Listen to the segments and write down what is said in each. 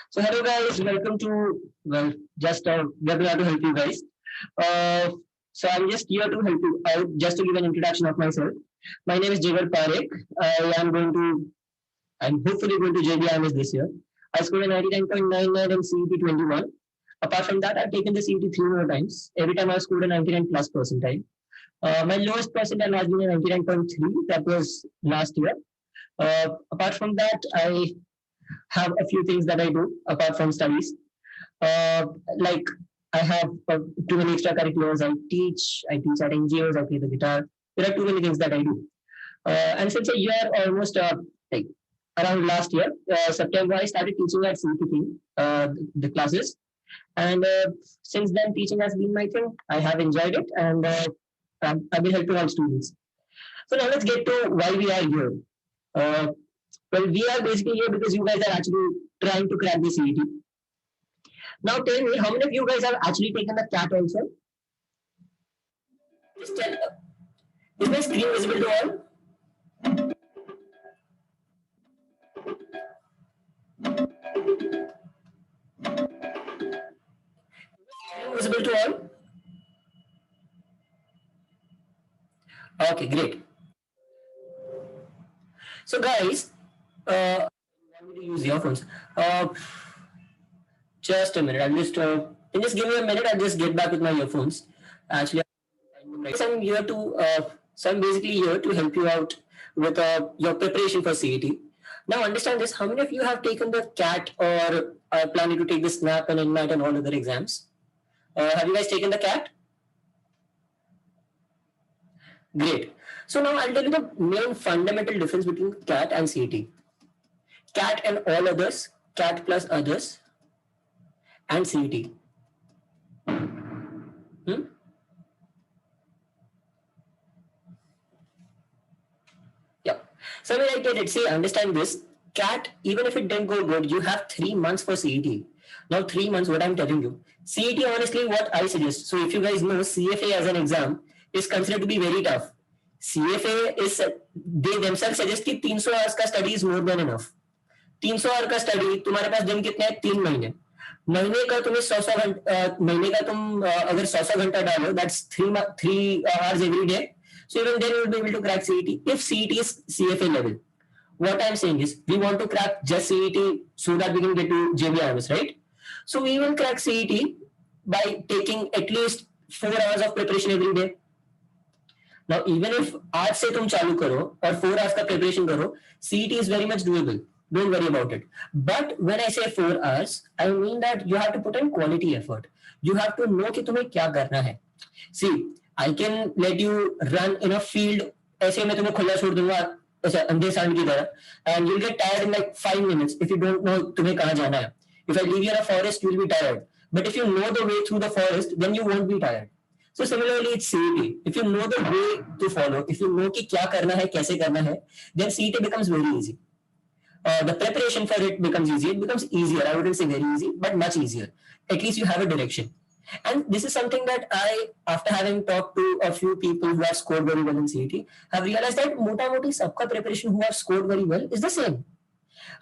So hello guys, welcome to just we're glad to help you guys. Uh, so I'm just here to help you out, just to give an introduction of myself. My name is Jigar Parekh. I am going to, I'm hopefully going to JBIMS this year. I scored a 99.99 and CET 21. Apart from that, I've taken the CET three more times. Every time I scored a 99 plus percentile. My lowest percentile has been a 99.3. That was last year. Apart from that, I have a few things that I do apart from studies. Uh, like I have too many extracurriculars. I teach at NGOs. I play the guitar. There are too many things that I do. And since a year, almost like around last year, September, I started teaching at CPT, the classes. And since then, teaching has been my thing. I have enjoyed it, and I've been helping all students. So now let's get to why we are here. Uh, well, we are basically here because you guys are actually trying to crack the CET. Now tell me, how many of you guys have actually taken the CAT also? Just tell, is my screen visible to all? Visible to all? Okay, great. So guys, I want me to use earphones. Just a minute. I'll just give me a minute. I'll just get back with my earphones. Actually, so I'm here to so I'm basically here to help you out with your preparation for CET. Now understand this. How many of you have taken the CAT or are planning to take the SNAP and NMAT and all other exams? Have you guys taken the CAT? Great. So now I'll tell you the main fundamental difference between CAT and CET. CAT and all others, CAT plus others, and CET. Yeah. So when I get it, see, understand this. CAT, even if it didn't go good, you have 3 months for CET. Now, 3 months, what I'm telling you. CET, honestly, what I suggest. So if you guys know, CFA as an exam is considered to be very tough. CFA is, they themselves suggest कि 300 hours का study is more than enough. 300 our का study तुम्हारे पास दिन कितने हैं 3 महीने महीने का तुम्हें 100 घंटा महीने का तुम अगर 100 घंटा डालो that's 3 hours every day. So even then you will be able to crack CET if CET is CFA level. What I'm saying is we want to crack just CET so that we can get to JBIMS, right? So we will crack CET by taking at least 4 hours of preparation every day. Now even if आज से तुम चालू करो और 4 hours का preparation करो, CET is very much doable. Don't worry about it. But when I say 4 hours, I mean that you have to put in quality effort. You have to know कि तुम्हें क्या करना है. See, I can let you run in a field. ऐसे मैं तुम्हें खुला छोड़ दूंगा ऐसे अंधे सांड की तरह and you'll get tired in like 5 minutes if you don't know तुम्हें कहाँ जाना है. If I leave you in a forest, you'll be tired. But if you know the way through the forest, then you won't be tired. So similarly, it's CET. If you know the way to follow, if you know कि क्या करना है, कैसे करना है, then CET becomes very easy. The preparation for it becomes easy. It becomes easier. I wouldn't say very easy, but much easier. At least you have a direction. And this is something that I, after having talked to a few people who have scored very well in CET, have realized that mota moti sabka preparation who have scored very well is the same.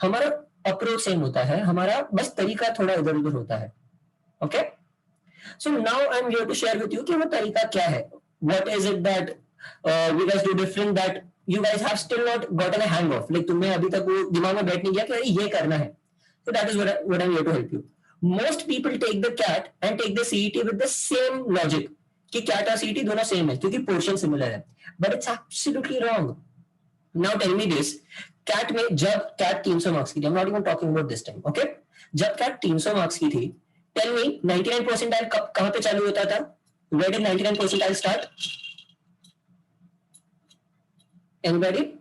हमारा approach same होता है, हमारा बस तरीका थोड़ा इधर उधर होता है. Okay? So now I'm here to share with you कि वो तरीका क्या है. What is it that you guys do different that you guys have still not gotten a hang of. Like तुम्हें अभी तक वो दिमाग में बैठ नहीं गया कि अरे ये करना है. So that is what I'm here to help you. Most people take the CAT and take the CET with the same logic कि CAT और CET दोनों same है क्योंकि portion similar है. But it's absolutely wrong. Now tell me this. CAT में जब CAT 300 marks की थी, I'm not even talking about this time, okay? जब CAT 300 marks की थी, tell me 99 percentile कहाँ पे चालू होता था? Where did 99 percentile start? Anybody?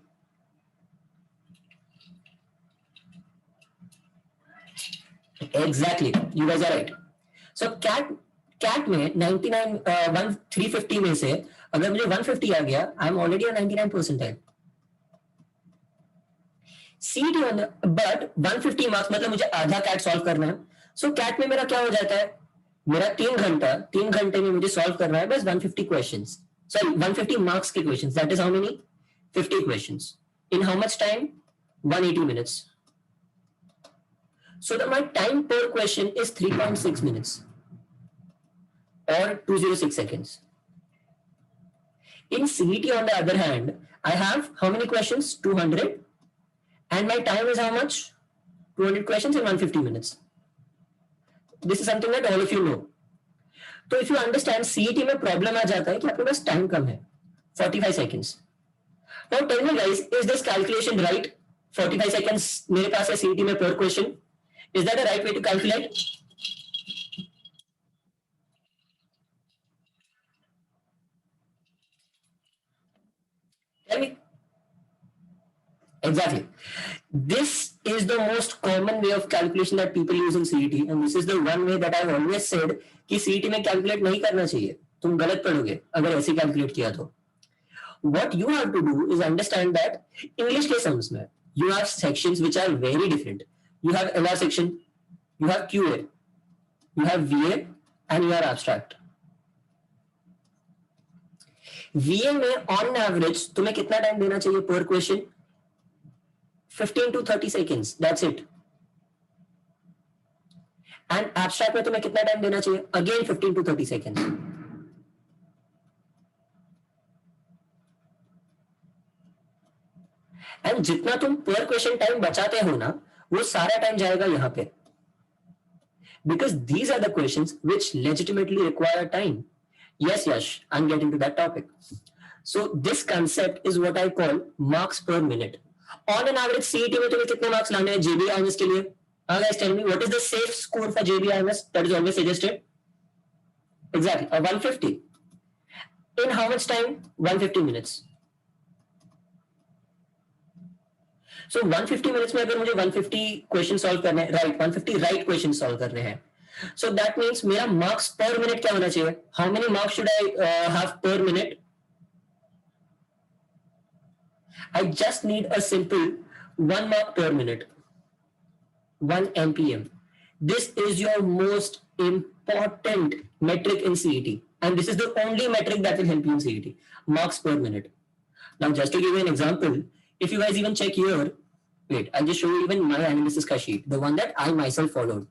Exactly. You guys are right. So CAT में 99 350 में से अगर मुझे 150 आ गया, I'm already a 99 percentile. CET on but 150 marks मतलब मुझे आधा CAT solve करना है. So CAT में मेरा क्या हो जाता है? मेरा 3 घंटे में मुझे solve करना है बस 150 questions. Sorry, 150 marks के questions. That is how many? 50 questions. In how much time? 180 minutes. So that my time per question is 3.6 minutes or 206 seconds. In CET, on the other hand, I have how many questions? 200. And my time is how much? 200 questions in 150 minutes. This is something that all of you know. तो if you understand, CET में problem आ जाता है कि आपके पास time कम है, 45 seconds. Now tell me guys, is this calculation right? 45 seconds मेरे पास है CET में per question. Is that a right way to calculate? Tell me. Exactly. This is the most common way of calculation that people use in CET, and this is the one way that I've always said कि CET में calculate नहीं करना चाहिए, तुम गलत पढ़ोगे अगर ऐसे calculate किया तो. What you have to do is understand that English के sums में you have sections which are very different. You have LR section, you have QA, you have VA, and you have abstract. VA में on average तुम्हें कितना time देना चाहिए per question? 15 to 30 seconds. That's it. And abstract में तुम्हें कितना time देना चाहिए? Again 15 to 30 seconds. And जितना तुम per question टाइम बचाते हो ना, वो सारा टाइम जाएगा यहाँ पे. Because these are the questions which legitimately require time. Yes, Yash, I'm getting to that topic. So this concept is what I call marks per minute. On an average, CET में तुम्हें कितने marks लाने हैं JBIMS के लिए? Guys, tell me, what is the safe score for JBIMS that is always suggested? Exactly, a 150. In how much time? 150 minutes. So 150 minutes में अगर मुझे 150 क्वेश्चन सॉल्व करने हैं, राइट 150 राइट क्वेश्चन सॉल्व करने हैं, so that means मेरा marks पर minute क्या होना चाहिए? How many marks should I have per minute? I just need a simple 1 mark per minute, 1 MPM. This is your most important metric in CET, and this is the only metric that will help you in CET, marks per minute. Now just to give you an example, if you guys even check here, wait, I'll just show you even my analysis ka sheet, the one that I myself followed.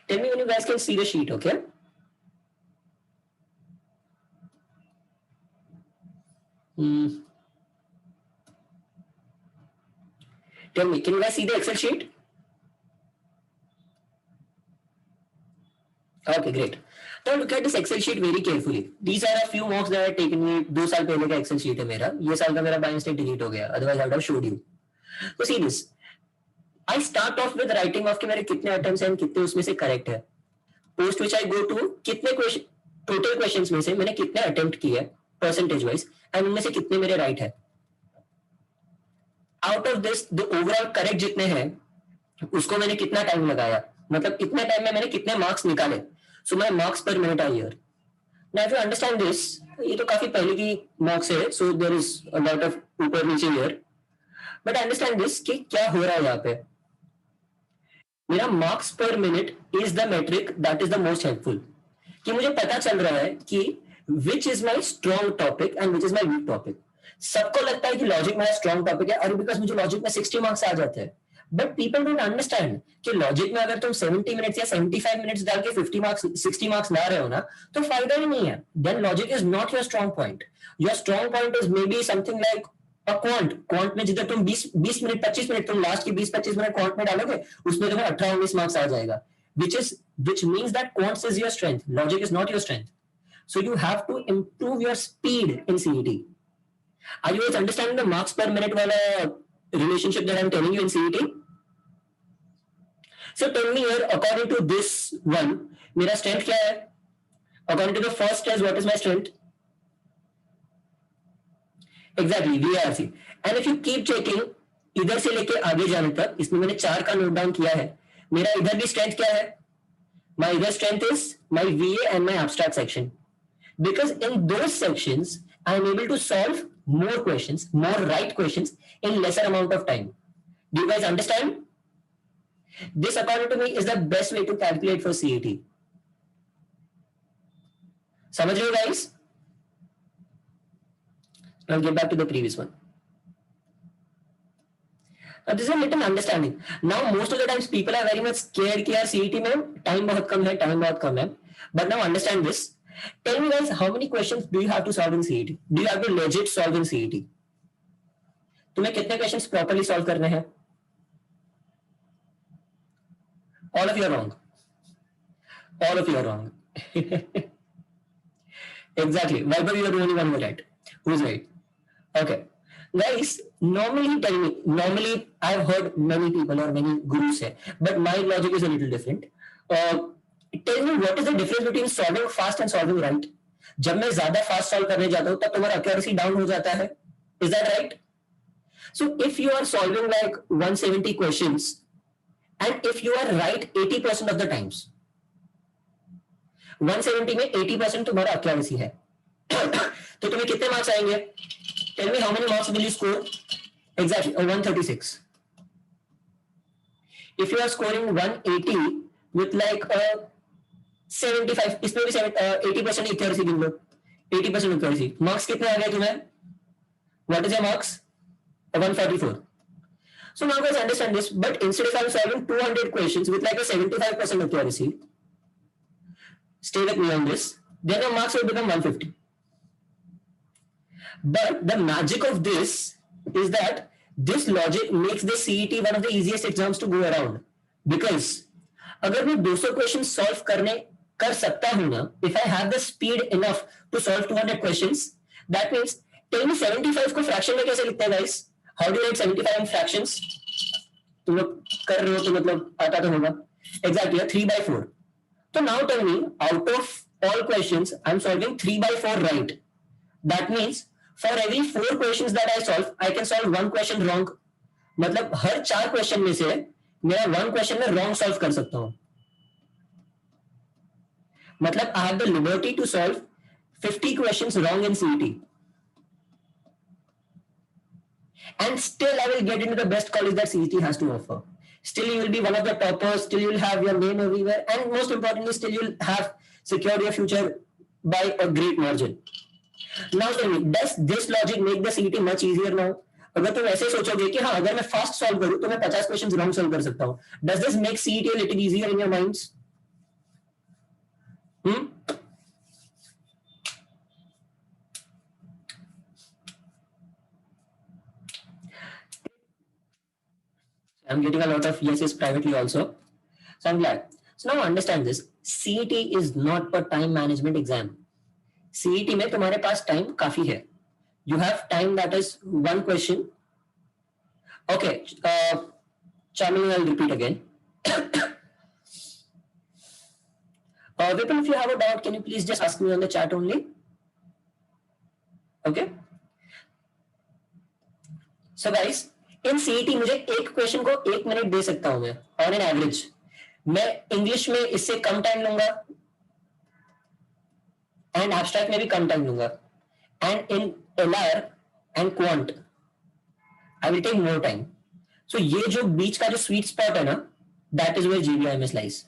Tell me when you guys can see the sheet, okay? Tell me, can you guys see the Excel sheet? Okay, great. Now look at this Excel sheet very carefully. These are a few mocks that have taken me 2 साल पहले का Excel sheet है मेरा. ये साल का मेरा by mistake delete हो गया. Otherwise I would have showed you. So see this. I start off with writing off कि मेरे कितने attempts हैं and कितने उसमें से correct है. Post which I go to कितने question total questions में से मैंने कितने attempt किए percentage wise and उनमें से कितने मेरे right है. Out of this the overall correct जितने हैं उसको मैंने कितना टाइम लगाया, मतलब कितने टाइम में मैंने कितने मार्क्स निकाले. So my marks per minute are here. Now if you understand this, ये तो काफी पहले की marks है, so there is a lot of ऊपर नीचे here. But understand this कि क्या हो रहा है यहाँ पे. मेरा marks per minute is the metric that is the most helpful. कि मुझे पता चल रहा है कि which is my strong topic and which is my weak topic. सबको लगता है कि लॉजिक मेरा स्ट्रॉन्ग टॉपिक है, अरे बिकॉज मुझे लॉजिक में 60 मार्क्स आ जाते हैं. बट पीपल डोंट अंडरस्टैंड कि लॉजिक में अगर तुम 70 मिनट्स या 75 मिनट्स डाल के 50 मार्क्स 60 मार्क्स ला रहे हो ना, तो फायदा ही नहीं है. Then logic is not your strong point. Your strong point is maybe something like a quant में जिधर तुम 20 मिनट 25 मिनट तुम लास्ट के 20-25 मिनट क्वांट में डालोगे, उसमें तुम्हें 18-19 मार्क्स आ जाएगा, which means that quants is your strength, logic is not your strength. So you have to improve your speed in CET. Are you guys understanding the marks per minute wala relationship that I'm telling you in CET? So tell me here, according to this one, मेरा strength क्या है? According to the first test, what is my strength? Exactly, VRC. And if you keep checking, इधर से लेके आगे जाने तक, इसमें मैंने 4 का नोट डाउन किया है. मेरा इधर भी strength क्या है? My other strength is my VA and my abstract section. Because in those sections, I am able to solve more questions, more right questions in lesser amount of time. Do you guys understand? This, according to me, is the best way to calculate for CET. समझ रहे हो guys? I'll get back to the previous one. Now this is a little understanding. Now most of the times people are very much scared कि यार CET में time बहुत कम है, time बहुत कम है. But now understand this. Tell me guys, how many questions do you have to solve in CET? Do you have to legit solve in CET? तुम्हें कितने questions properly solve करने हैं? All of you are wrong. All of you are wrong. Exactly. Vaibhav, you are the only one who is right. Who's right? Okay. Guys, normally I've heard many people or many gurus say, but my logic is a little different. Tell me what is the difference between solving fast and solving right? जब मैं ज्यादा fast solve करने जाता हूं तब तुम्हारा accuracy down हो जाता है. Is that right? So if you are solving like 170 questions and if you are right 80% of the times, 170 में 80% तुम्हारा accuracy है. तो तुम्हें कितने मार्क्स आएंगे? Tell me how many marks will you score? Exactly, 136. If you are scoring 180 with like 75, इसमें भी 80% accuracy गिन लो. 80% accuracy. Marks कितने आ गए तुम्हें? What is your marks? 144. So now guys understand this. But instead of I'm solving 200 questions with like a 75% accuracy, stay with me on this. Then your marks will become 150. But the magic of this is that this logic makes the CET one of the easiest exams to go around. Because अगर मैं 200 questions solve कर सकता हूं ना, if I have the speed enough to solve 200 questions, that means tell me 75 को fraction में कैसे लिखते हैं guys? How do you write 75 in fractions? तुम लोग कर रहे हो तो मतलब आता तो होगा. Exactly, 3/4. So now tell me, out of all questions, I'm solving 3/4 right. That means for every 4 questions that I solve, I can solve 1 question wrong. मतलब हर 4 क्वेश्चन में से मेरा 1 क्वेश्चन में wrong solve कर सकता हूं. मतलब I have the liberty to solve 50 questions wrong in CET. And still I will get into the best college that CET has to offer. Still you will be one of the toppers, still you will have your name everywhere, and most importantly, still you will have secured your future by a great margin. Now tell me, does this logic make the CET much easier now? अगर तुम ऐसे सोचोगे कि हाँ अगर मैं fast solve करूं तो मैं 50 क्वेश्चंस रॉन्ग सॉल्व कर सकता हूं, does this make CET a little easier in your minds? I'm getting a lot of yeses privately also, so I'm glad. So now understand this, CET is not a time management exam. CET में तुम्हारे पास time काफी है. You have time that is 1 question. Okay, Chamini, I'll repeat again. Vipin, if you have a doubt, can you please just ask me on the chat only? Okay. So guys, in CET मुझे एक question को 1 minute दे सकता हूं मैं on an average. मैं English में इससे कम टाइम लूंगा एंड एब्स्ट्रैक्ट में भी कम टाइम लूंगा, and in LR and quant I will take more time. So ये जो बीच का जो स्वीट स्पॉट है ना, that is where GBIMS lies.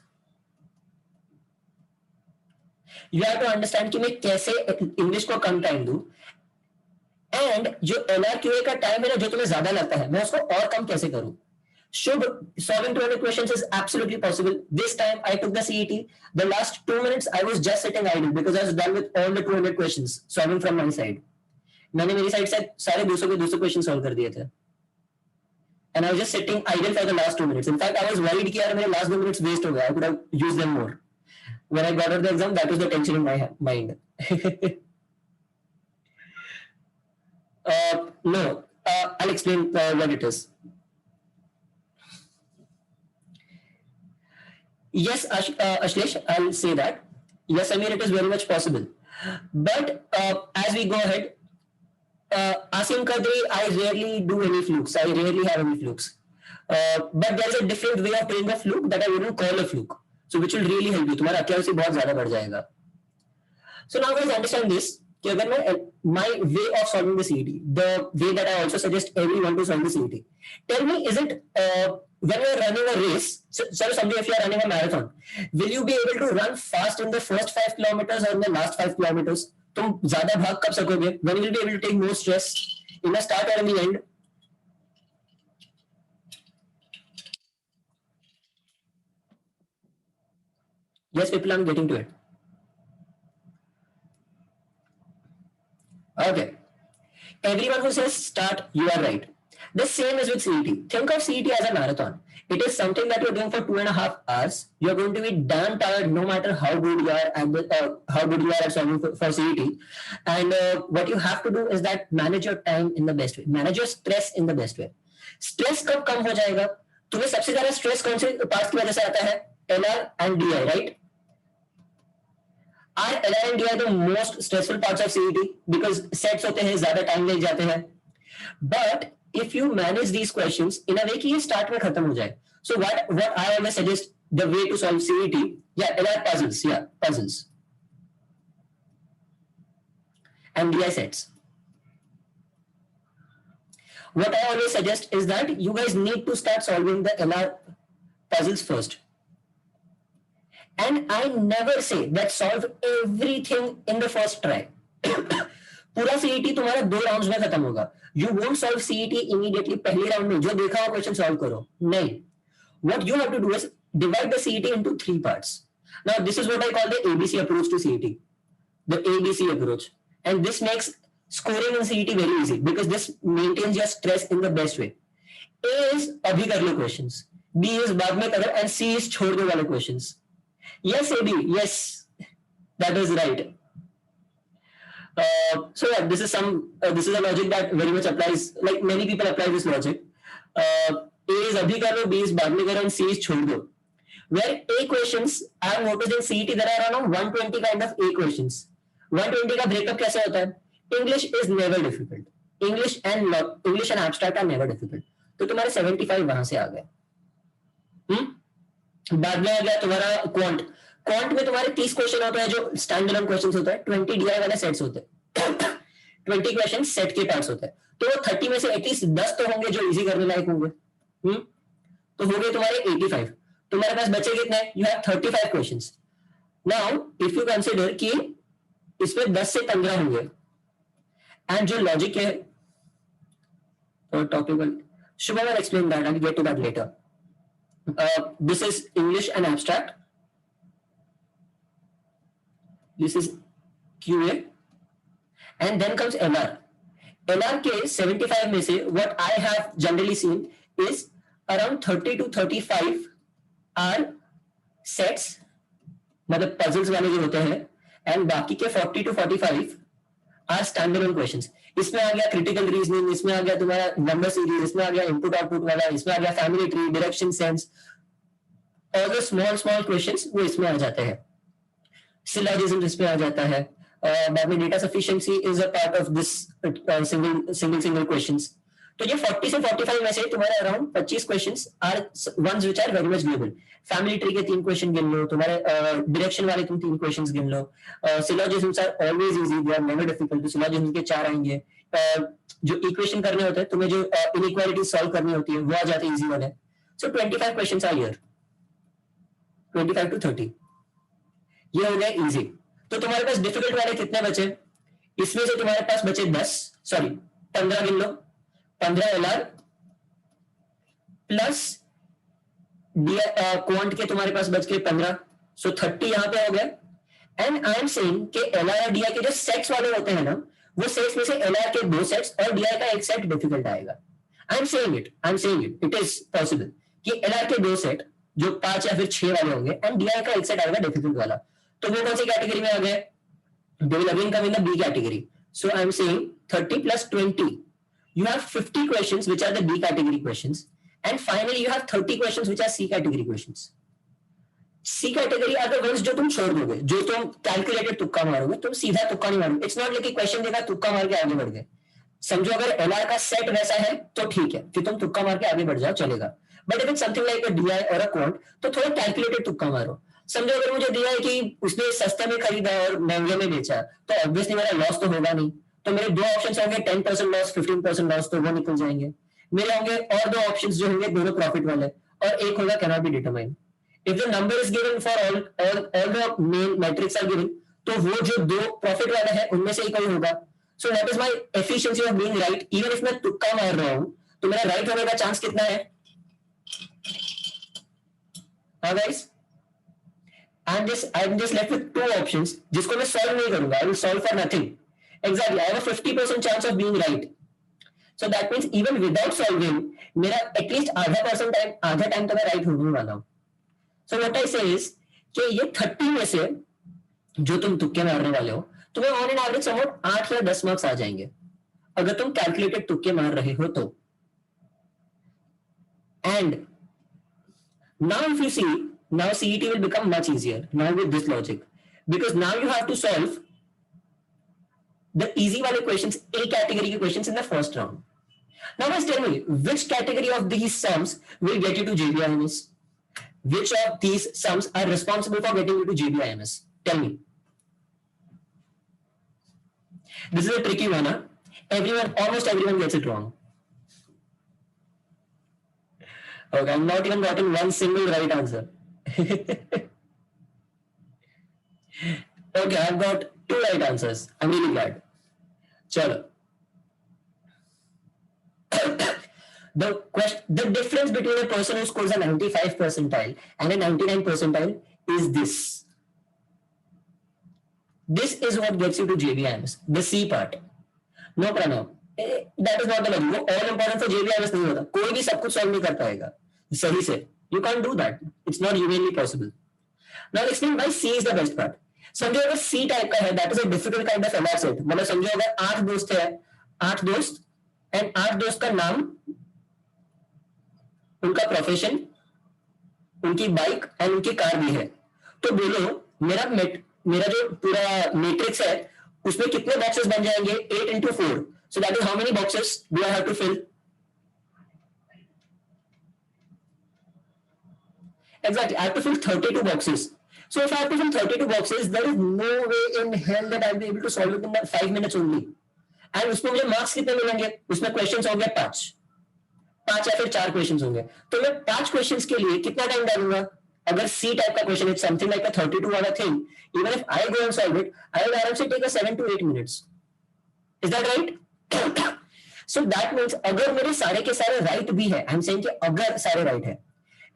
You have to understand कि मैं कैसे इंग्लिश को कम टाइम दूं, एंड जो LRQA का टाइम है ना जो तुम्हें ज्यादा लगता है, मैं उसको और कम कैसे करूं. Should solving 200 questions is absolutely possible. This time I took the CET. The last 2 minutes I was just sitting idle because I was done with all the 200 questions solving from my side. मैंने मेरी side से सारे 200 के 200 question solve कर दिए थे. And I was just sitting idle for the last 2 minutes. In fact, I was worried कि यार मेरे last 2 minutes waste हो गया. I could have used them more. When I got out of the exam, that was the tension in my mind. No, I'll explain what it is. Yes, Ashlesh, I'll say that. Yes, Amir, it is very much possible. But as we go ahead, Asim Kadri, I rarely do any flukes. I rarely have any flukes. But there is a different way of doing a fluke that I wouldn't call a fluke. So which will really help you. तुम्हारा accuracy बहुत ज़्यादा बढ़ जाएगा. So now guys understand this. कि अगर मैं my way of solving the CET, the way that I also suggest everyone to solve the CET. Tell me, is it when you are running a race, so someday if you are running a marathon, will you be able to run fast in the first 5 kilometers or in the last 5 kilometers? तुम ज्यादा भाग कब सकोगे? when you will be able to take more stress in the start or in the end? Yes, people, I'm getting to it. Okay. Everyone who says start, you are right. The same is with CET. Think of CET as a marathon. It is something that you're doing for 2.5 hours. You're going to be damn tired no matter how good you are at how good you are at solving for CET. And what you have to do is that manage your time in the best way. Manage your stress in the best way. Stress कब कम हो जाएगा? तुम्हें सबसे ज्यादा stress कौन से part की वजह से आता है? LR and DI, right? Are LR and DI the most stressful parts of CET because sets होते हैं, ज्यादा टाइम लग जाते हैं. But if you manage these questions in a way कि ये start में खत्म हो जाए. So what I always suggest the way to solve CET, yeah, LR puzzles, yeah, puzzles, and DI sets. What I always suggest is that you guys need to start solving the LR puzzles first. And I never say that solve everything in the first try. पूरा CET तुम्हारा 2 rounds में खत्म होगा. You won't solve CET immediately पहले round में जो देखा हुआ क्वेश्चन सॉल्व करो. नहीं. What you have to do is divide the CET into 3 parts. Now this is what I call the ABC approach to CET. The ABC approach. And this makes scoring in CET very easy because this maintains your stress in the best way. A is अभी कर लो questions. B is बाद में करो and C is छोड़ दो वाले questions. Yes, AB. Yes, that is right. So yeah, this is a logic that very much applies. Like many people apply this logic. A is abhi karo, B is बाद में करो, and C is छोड़ दो. Where A questions, I have noticed in CET there are around 120 kind of A questions. 120 का breakup कैसे होता है? English is never difficult. English and abstract are never difficult. तो तुम्हारे 75 वहां से आ गए. बाद में आ गया तुम्हारा क्वांट में तुम्हारे 30 क्वेश्चन होते हैं जो स्टैंड अलोन क्वेश्चन होते हैं. 20 DI वाले सेट्स होते हैं. 20 क्वेश्चन सेट के पार्ट्स होते हैं. तो 30 में से एटलीस्ट 10 तो होंगे जो इजी करने लायक होंगे. तो हो गए तुम्हारे 85. तुम्हारे पास बचे कितने? You have 35 questions. Now if you consider कि इसमें 10 से 15 होंगे एंड जो लॉजिक है topical, Shubham will explain that. I will get to that later. This is English and abstract. This is QA, and then comes LR. LR के 75 में से what I have generally seen is around 30 to 35 are sets, मतलब puzzles वाले जो होते हैं, and बाकी के 40 to 45 are standalone questions. इसमें आ गया क्रिटिकल रीजनिंग, इसमें आ गया तुम्हारा नंबर सीरीज, इसमें आ गया इनपुट आउटपुट वाला, इसमें आ गया family tree, direction sense, all the small questions वो इसमें आ जाते हैं. सिलोजिज्म इसमें आ जाता है. बाद में data sufficiency is a part of this single questions. तो ये 40 से 45 में से तुम्हारे around 25 questions are ones which are very much doable. Family tree के 3 क्वेश्चन गिन लो, तुम्हारे डायरेक्शन वाले तुम 3 क्वेश्चंस गिन लो. Syllogisms are always easy, they are never difficult. Syllogism के 4 आएंगे. जो इक्वेशन करने होते हैं तुम्हें, जो इनइक्वालिटी सॉल्व करनी होती है वो आ जाते हैं इजी वाले. सो 25 क्वेश्चंस आर हियर, 25 to 30. ये हो गया इजी. तो तुम्हारे पास डिफिकल्ट वाले कितने बचे? इसमें से तुम्हारे पास बचे 15 गिन लो. 15 LR प्लस क्वांट के तुम्हारे पास बच के 15, सो 30 यहां पे हो गया. एंड आई एम सेइंग कि LR और DI के जो सेट्स वाले होते हैं ना, वो सेट्स में से LR के 2 सेट्स और DI का 1 सेट डिफिकल्ट आएगा. I am saying it, it is possible कि LR के 2 सेट जो 5 या फिर 6 वाले होंगे एंड DI का 1 सेट आएगा डिफिकल्ट वाला. तो वो कौन सी कैटेगरी में आ गए? They will again come in the B category. So I am saying 30 plus 20. You have 50 questions which are the B category questions, and finally you have 30 questions which are C category questions. C category are the ones जो तुम छोड़ दोगे, जो तुम calculated तुक्का मारोगे. तुम सीधा तुक्का नहीं मारोगे. इट्स नॉट लाइक कि क्वेश्चन देखा तुक्का मार के आगे बढ़ गए. समझो अगर LR का सेट वैसा है तो ठीक है, फिर तुम तुक्का मार के आगे बढ़ जाओ, चलेगा. But if it's something like a DI और अ क्वांट, तो थोड़ा कैलकुलेटेड तुक्का मारो. समझो अगर मुझे दिया है कि उसने सस्ते में खरीदा और महंगे में बेचा, तो ऑब्वियसली मेरा लॉस तो होगा नहीं. तो मेरे 2 ऑप्शंस होंगे, 10% लॉस, 15% लॉस, तो वो निकल जाएंगे. मेरे होंगे और 2 ऑप्शंस जो होंगे दोनों प्रॉफिट वाले, और एक होगा cannot be determined. If the number is given for all the men matrix are given, तो वो जो दो प्रॉफिट वाला है उनमें से ही कोई होगा. So what is my efficiency of being right. Even if मैं तुक्का मार रहा हूं तो मेरा राइट होने का चांस कितना है? हाँ guys, I'm just left with two options जिसको मैं सॉल्व नहीं करूंगा. I will solve for nothing. Exactly, I have a 50% chance of being right. So that means even without solving मेरा एटलीस्ट आधा टाइम तो मैं राइट होने वाला हूं. So what I say is कि ये 30 में से जो तुम तुक्के मारने वाले हो तुम्हें ऑन एन एवरेज समवट 8 या 10 मार्क्स आ जाएंगे अगर तुम कैलकुलेटेड तुक्के मार रहे हो तो. And now if you see, now CET will become much easier now with this logic, because now you have to solve the easy wale questions, A category के questions in the first round. Now guys tell me, which category of these sums will get you to JBIMS? Which of these sums are responsible for getting you to JBIMS? Tell me. This is a tricky one, huh? Almost everyone gets it wrong. Okay, I'm not even gotten one single right answer. Okay, I've got 2 right answers. I'm really glad. Chalo. The difference between a person who scores a 95 percentile and a 99 percentile is this. This is what gets you to JBIMS. The C part. No Pranav. That is not the logic. वो all important for JBIMS नहीं होता. कोई भी सब कुछ solve नहीं कर पाएगा सही से. You can't do that. It's not humanly possible. Now let's explain why C is the best part. समझो अगर C टाइप का है, that is a difficult kind of MR set. मतलब समझो अगर 8 दोस्त है, 8 दोस्त and 8 दोस्त का नाम, उनका प्रोफेशन, उनकी बाइक एंड उनकी कार भी है. तो बोलो मेरा जो पूरा मैट्रिक्स है उसमें कितने बॉक्सेस बन जाएंगे? 8 into 4. So that is how many boxes do I have to fill? Exactly, I have to fill 32 boxes. So if I have to fill 32 boxes, there is no way in hell that I'll be able to solve it in 5 minutes only. And उसमें मुझे marks कितने मिलेंगे? उसमें questions होंगे 5 या फिर 4 questions होंगे. तो मैं 5 क्वेश्चंस के लिए कितना टाइम डालूंगा? अगर C टाइप का question is something like a 32 वाला thing, even if I go and solve it, I will आराम से take a 7 to 8 minutes. Is that right? So that means अगर मेरे सारे के सारे राइट भी है, आई एम सेइंग कि अगर सारे राइट है,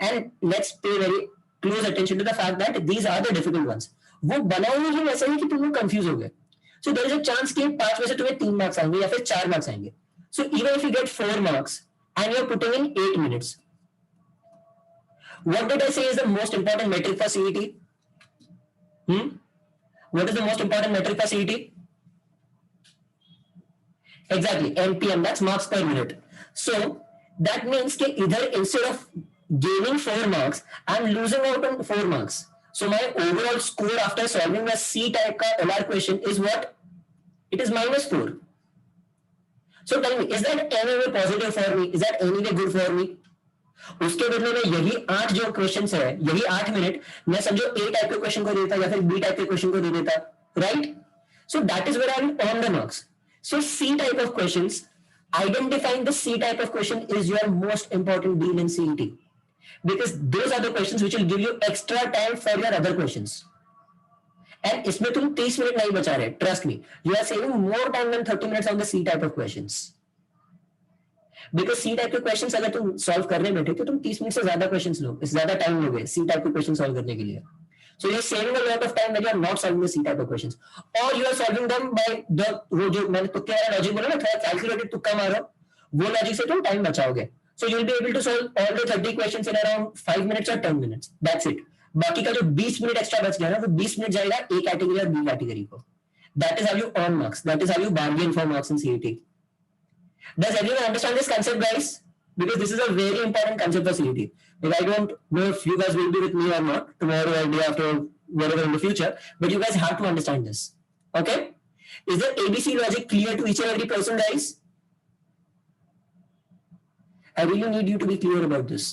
and let's pay very close attention to the fact that these are the difficult ones. वो बनाए ही वैसे ही कि तुम लोग कंफ्यूज हो गए. So there is a chance कि 5 में से तुम्हें 3 मार्क्स आएंगे या फिर 4 मार्क्स आएंगे. So even if you get 4 marks and you're putting in 8 minutes, what did I say is the most important metric for CET? What is the most important metric for CET? Exactly, MPM, that's marks per minute. So that means कि इधर instead of gaining 4 marks, I'm losing out on 4 marks. So my overall score after solving the C type का LR question is what? It is -4. So tell me, is that any way positive for me? Is that any way good for me? उसके बदले में यही 8 जो questions है, यही 8 minute मैं समझो A टाइप के क्वेश्चन को देता या फिर B टाइप के क्वेश्चन को दे देता, right? So that is where I will earn the marks. So C type of questions, identifying the C type of question is your most important deal in CET. Because those are the questions which will give you extra time for your other questions. And इसमें तुम 30 minute नहीं बचा रहे. Trust me, you are saving more time than 30 minutes on the C type of questions. Because C type के questions अगर तुम solve करने बैठे तो तुम 30 मिनट से ज्यादा questions लो, ज्यादा time लोगे C type के questions solve करने के लिए. So you are saving a lot of time when you are not solving the C type of questions, or you are solving them by the वो जो मैंने तुक्के वाला लॉजिक बोला ना, थोड़ा कैलकुलेटेड तुक्का मारो, वो लॉजिक से तुम time बचाओगे. So you'll be able to solve all the 30 questions in around 5 minutes or 10 minutes. That's it. बाकी का जो 20 मिनट एक्स्ट्रा बच गया ना, वो 20 मिनट जाएगा A कैटेगरी और B कैटेगरी को. That is how you earn marks. That is how you bargain for marks in CET. Does everyone understand this concept, guys? Because this is a very important concept for CET. Like, I don't know if you guys will be with me or not tomorrow or day after, whatever in the future, but you guys have to understand this. Okay? Is the ABC logic clear to each and every person, guys? I really need you to be clear about this.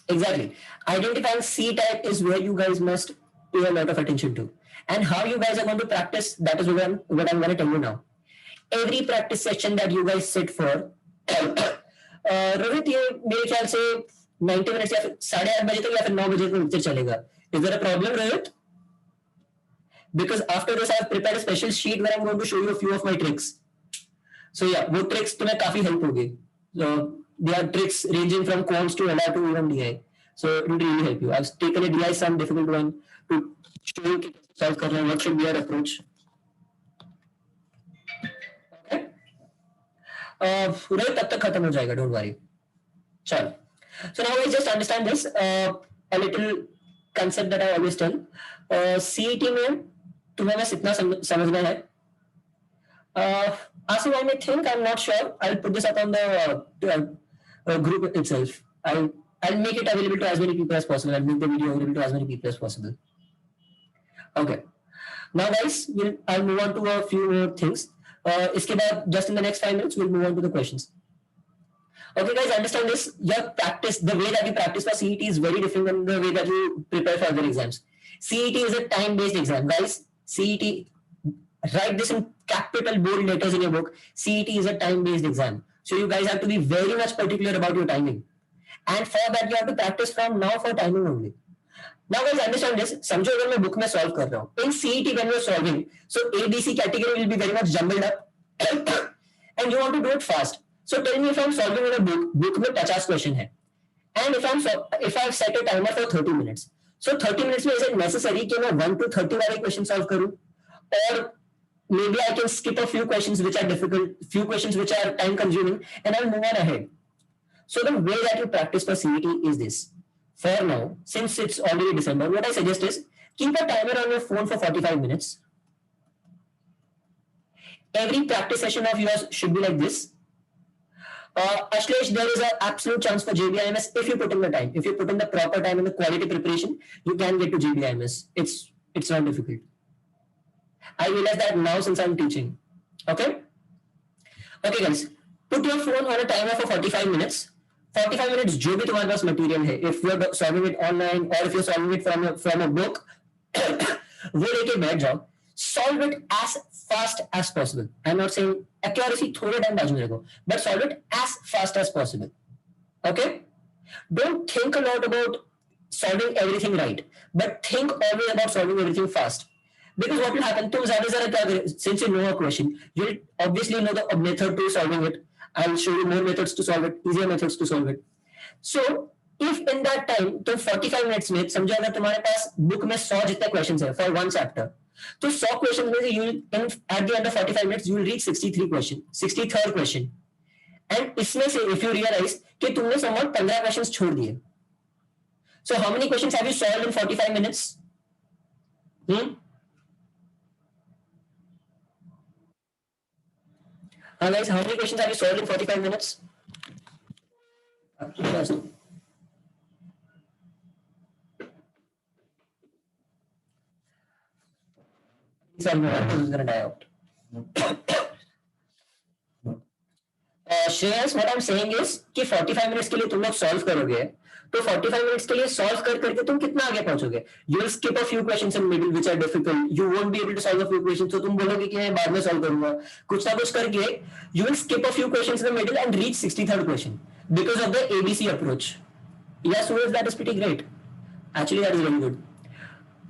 Exactly. Identifying C type is where you guys must pay a lot of attention to. And how you guys are going to practice, that is what I'm going to tell you now. Every practice session that you guys sit for, Rohit ये मेरे ख्याल से 90 minutes या फिर 8:30 बजे तक या फिर 9 बजे तक लेक्चर चलेगा. Is there a problem, Rohit? because after this I have prepared a special sheet where I'm going to show you a few of my tricks. So yeah, वो tricks तुम्हें काफी help होगी. So there are tricks ranging from cons to LR to even DI. So it will really help you. I've taken a DI some difficult one to show you solve करना है. What should be your approach? Okay. पूरा तब तक खत्म हो जाएगा. Don't worry. चलो. So now let's just understand this. A little concept that I always tell. CET में तुम्हें बस इतना समझना है. Asim, I may think, I'm not sure. I'll put this up on the group itself. I'll make it available to as many people as possible. I'll make the video available to as many people as possible. Okay. Now, guys, I'll move on to a few more things. इसके बाद, just in the next 5 minutes, we'll move on to the questions. Okay, guys, understand this. Your practice, the way that you practice for CET is very different than the way that you prepare for other exams. CET is a time-based exam, guys. CET, write this in capital bold letters in your book. CET is a time-based exam. So you guys have to be very much particular about your timing. And for that, you have to practice from now for timing only. Now, guys, understand this. समझो अगर मैं book में solve कर रहा हूँ. In CET, when you're solving, so ABC category will be very much jumbled up, and you want to do it fast. So tell me if I'm solving in a book में 50 question है, and if I've set a timer for 30 minutes. So 30 minutes में is it necessary कि मैं 1 to 30 वाले question solve करूँ, or maybe I can skip a few questions which are difficult, few questions which are time consuming, and I'll move on ahead. So the way that you practice for CET is this. For now, since it's already December, what I suggest is keep a timer on your phone for 45 minutes. Every practice session of yours should be like this. Ashlesh, there is an absolute chance for JBIMS if you put in the time. If you put in the proper time and the quality preparation, you can get to JBIMS. It's not difficult. I realize that now since I'm teaching. Okay? Okay, guys. Put your phone on a timer for 45 minutes. 45 minutes जो भी तुम्हारे पास material है. If you're solving it online or if you're solving it from a book, वो लेके बैठ जाओ. Solve it as fast as possible. I'm not saying accuracy थोड़े time बाजू में रखो, but solve it as fast as possible. Okay? Don't think a lot about solving everything right, but think always about solving everything fast. Because what will happen, तुम ज़्यादा से ज़्यादा, since you know a question, you'll obviously know the method to solving it. I'll show you more methods to solve it, easier methods to solve it. So, if in that time, तो 45 minutes में, समझो अगर तुम्हारे पास book में 100 जितने questions हैं for one chapter, तो 100 questions में से at the end of 45 minutes, you will reach 63rd question. And इसमें से, if you realize कि तुमने somewhat 15 questions छोड़ दिए. So, how many questions have you solved in 45 minutes? Guys, how many questions have you solved in 45 minutes? Who's gonna die out? Shreyas, what I'm saying is कि 45 minutes के लिए तुम लोग solve करोगे, तो 45 minutes के लिए solve करके तुम कितना आगे पहुंचोगे? You will skip a few questions in middle which are difficult. You won't be able to solve a few questions, तो तुम बोलोगे कि मैं बाद में solve करूंगा. कुछ ना कुछ करके you will skip a few questions in the middle and reach 63rd question because of the ABC approach. Yes, Suraj, that is pretty great. Actually, that is very good.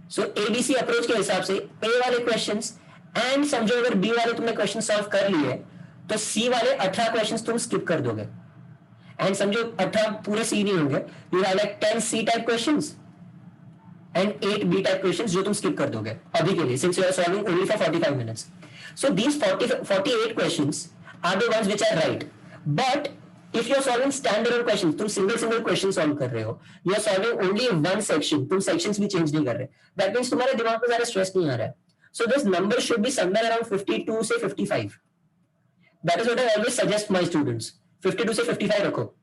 So ABC approach के हिसाब से A वाले questions and समझो अगर B वाले तुमने questions solve कर लिए, तो C वाले 18 questions तुम skip कर दोगे. And समझो 18 पूरे C नहीं होंगे, you have like 10 C type questions and 8 B type questions जो तुम skip कर दोगे अभी के लिए, since you are solving only for 45 minutes. So these 48 questions are the ones which are right. But if you are solving standalone questions, तुम single question solve कर रहे हो, you are solving only one section, तुम sections भी change नहीं कर रहे. That means तुम्हारे दिमाग में ज़्यादा stress नहीं आ रहा है. So this number should be somewhere around 52 से 55. That is what I always suggest my students. 52 से 55 रखो.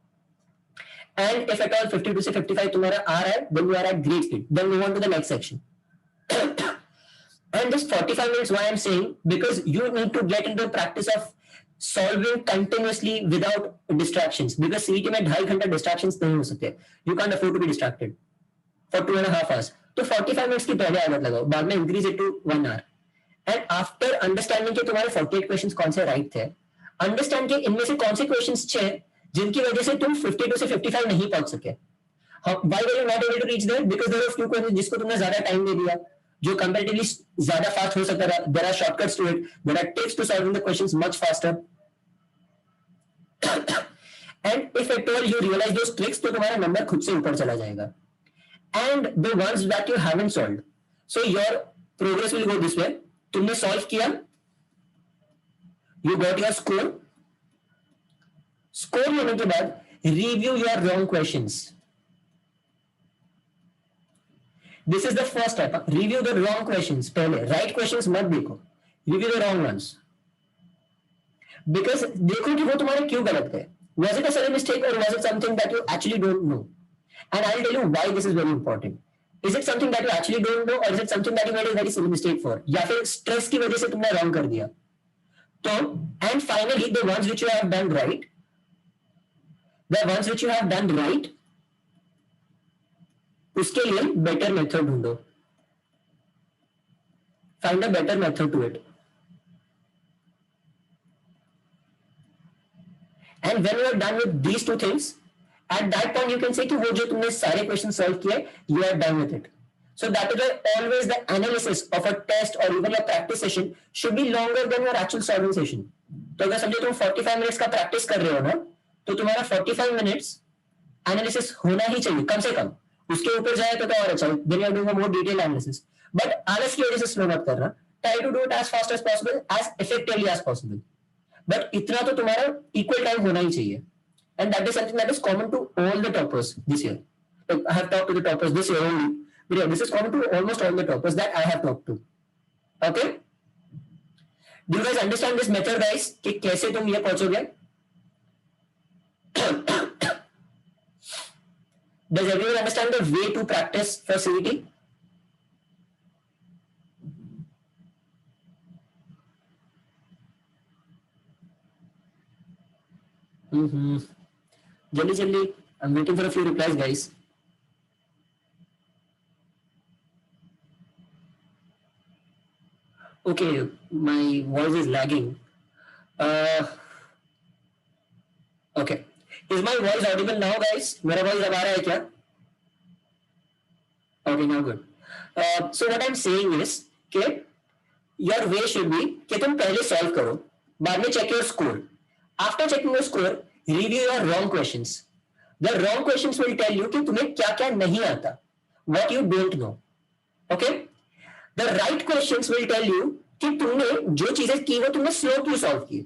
And if at all 52 से 55 तुम्हारा आ रहा है, then you are at great speed. Then move on to the next section. And this 45 minutes, why I'm saying, because you need to get into the practice of solving continuously without distractions. Because CET में 2.5 घंटा distractions नहीं हो सकते. You can't afford to be distracted for 2.5 hours. तो 45 minutes की पहले आदत लगाओ, बाद में increase it to 1 hour. And after understanding कि तुम्हारे 48 questions कौन से right थे, understand कि इनमें से कौन से questions थे जिनकी वजह से तुम 52 से 55 नहीं पहुंच सके. Why were you not able to reach there? Because there were few questions जिसको तुमने ज्यादा time दे दिया. जो comparatively ज्यादा फास्ट हो सकता है. There are shortcuts to it. There are tips to solving the questions much faster. And if at all you realize those tricks, तो तुम्हारा नंबर खुद से ऊपर चला जाएगा. And the ones that you haven't solved, so your progress will go this way. तुमने solve किया, you got your score. Score लेने के बाद review your wrong questions. This is the first step. Review the wrong questions. पहले right questions मत देखो, review the wrong ones. Because देखो कि वो तुम्हारे क्यों गलत गए. Was it a silly mistake or was it something that you actually don't know? And I'll tell you why this is very important. Is it something that you actually don't know or is it something that you made a very silly mistake for? या फिर stress की वजह से तुमने wrong कर दिया. तो and finally the ones which you have done right, उसके लिए better method ढूंढो. Find a better method to it. And when you are done with these two things, at that point you can say कि वो जो तुमने सारे questions solve किए, you are done with it. So that is why always the analysis of a test or even your practice session should be longer than your actual solving session. तो अगर समझो तुम 45 minutes का practice कर रहे हो ना, तो तुम्हारा 45 minutes analysis होना ही चाहिए कम से कम. उसके ऊपर जाए तो क्या और अच्छा. Then you are doing a more detailed analysis. But आलस की वजह से slow मत करना. Try to do it as fast as possible, as effectively as possible. But इतना तो तुम्हारा equal time होना ही चाहिए. And that is something that is common to all the toppers this year. Like I have talked to the toppers this year only. But yeah, this is common to almost all the toppers that I have talked to. Okay? Do you guys understand this method, guys? कि कैसे तुम ये पहुंचोगे? Does everyone understand the way to practice for CET? Jaldi. I'm waiting for a few replies, guys. Okay, my voice is lagging. Okay. Is my voice audible now, guys? मेरा voice अब आ रहा है क्या? Okay, now good. So what I'm saying is कि your way should be कि तुम पहले solve करो, बाद में check your score. After checking your score, review your wrong questions. The wrong questions will tell you कि तुम्हें क्या क्या नहीं आता, what you don't know. Okay? The right questions will tell you कि तुमने जो चीजें की वो तुमने slow क्यों solve की.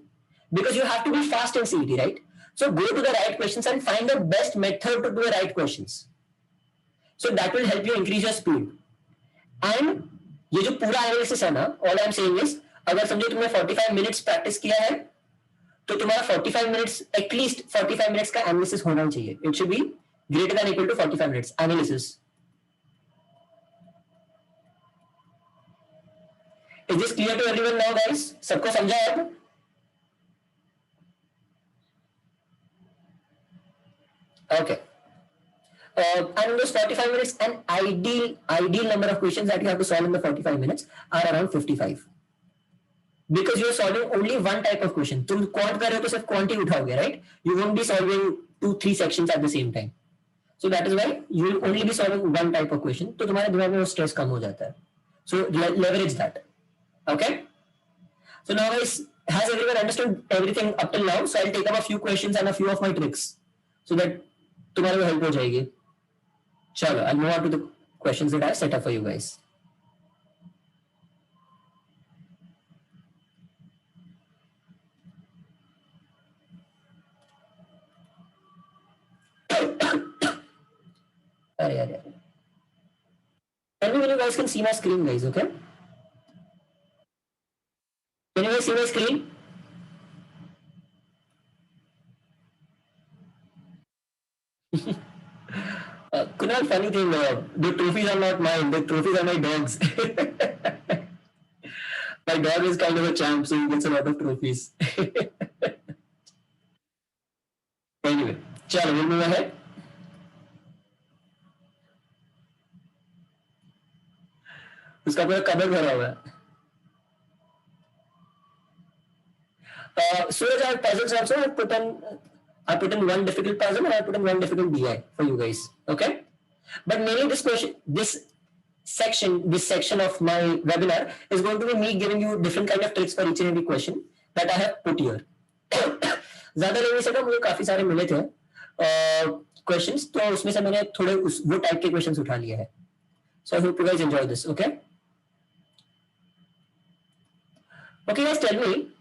Because you have to be fast in CET, right? So go to the right questions and find the best method to do the right questions. So that will help you increase your speed. And ये जो पूरा analysis है ना, all I'm saying is अगर समझो तुमने 45 minutes practice किया है, तो तुम्हारा 45 minutes, at least 45 minutes का analysis होना चाहिए. It should be greater than equal to 45 minutes analysis. Is this clear to everyone now, guys? सबको समझा है? Okay. And in those 45 minutes, an ideal number of questions that you have to solve in the 45 minutes are around 55. Because you are solving only one type of question. तुम quant कर रहे हो तो सिर्फ quant he उठाओगे, right? You won't be solving 2-3 sections at the same time. So that is why you will only be solving one type of question. तो तुम्हारे दिमाग में वो stress कम हो जाता है. So leverage that. Okay? So now guys, has everyone understood everything up till now? So I'll take up a few questions and a few of my tricks so that तुम्हारे को help हो जाएगी. चलो, I'll move on to the questions that I set up for you guys. अरे tell me when you guys can see my screen, guys. Okay, can you guys see my screen? Kunal, funny thing, the trophies are not mine. The trophies are my dog's. My dog is kind of a champ, so he gets a lot of trophies. Anyway, chalo, we'll move ahead. उसका पूरा cover भरा हुआ है. Suraj, I have puzzles also. I put in one difficult puzzle and I put in one difficult BI for you guys. Okay, but mainly this question, this this section of my webinar is going to be me giving you different kind of tricks for each and every question that I have put here. ज्यादा लेने से मुझे काफी सारे मिले थे questions, तो उसमें से मैंने थोड़े वो टाइप के क्वेश्चंस उठा लिए हैं. So I hope you guys enjoy this. Okay. Okay, guys, tell me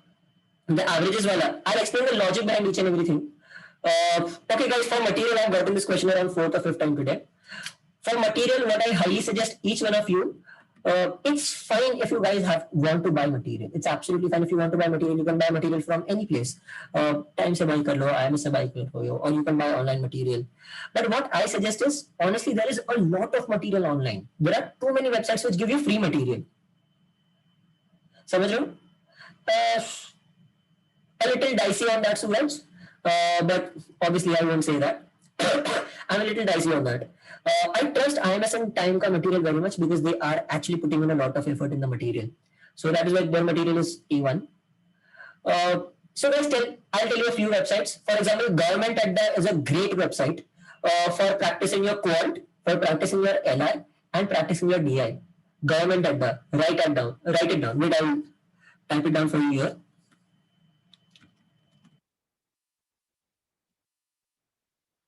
the averages wala. I'll explain the logic behind each and everything. Okay, guys, for material, I've gotten this question around 4th or 5th time today. For material, what I highly suggest each one of you, it's fine if you guys want to buy material. It's absolutely fine if you want to buy material. You can buy material from any place. Time se buy kar lo, IMS se buy kar lo, or you can buy online material. But what I suggest is, honestly, there is a lot of material online. There are too many websites which give you free material. समझ रहे हो? A little dicey on that, Suraj, but obviously I won't say that. I'm a little dicey on that. I trust IMS and Time ka material very much because they are actually putting in a lot of effort in the material. So that is why their material is A1. So guys, I'll tell you a few websites. For example, Government Adda is a great website for practicing your quant, for practicing your LI, and practicing your DI. Government Adda, write it down. Wait, I'll type it down for you here.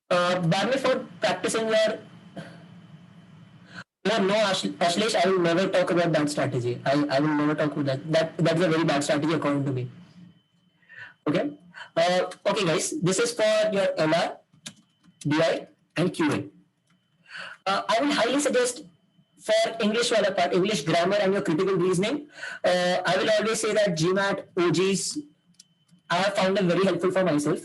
Barney, for practicing your no, Ashlesh, I will never talk about that strategy. I will never talk about that. That's a very bad strategy according to me. Okay. Okay, guys. This is for your LR, DI, and QA. I will highly suggest for English wala part, English grammar and your critical reasoning. I will always say that GMAT, OGs, I have found them very helpful for myself.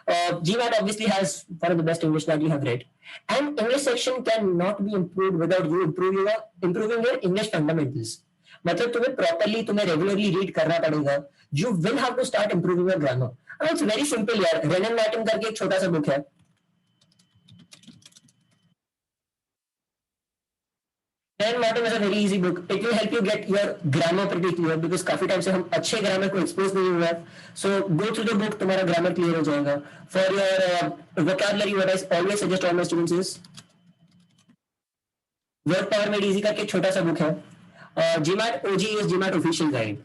GMAT obviously has one of the best English that you have read. And English section cannot be improved without you improving your English fundamentals. मतलब तुम्हें properly, तुम्हें regularly read करना पड़ेगा. You will have to start improving your grammar. And it's very simple यार. Renan Martin करके एक छोटा सा book है. Renan Martin is a very easy book. It will help you get your grammar pretty clear because काफी time से हम अच्छे grammar को expose नहीं हुआ. So go through the book, तुम्हारा grammar clear हो जाएगा. For your vocabulary, what I always suggest all my students is Word Power Made Easy करके एक छोटा सा book है. GMAT OG is GMAT official guide.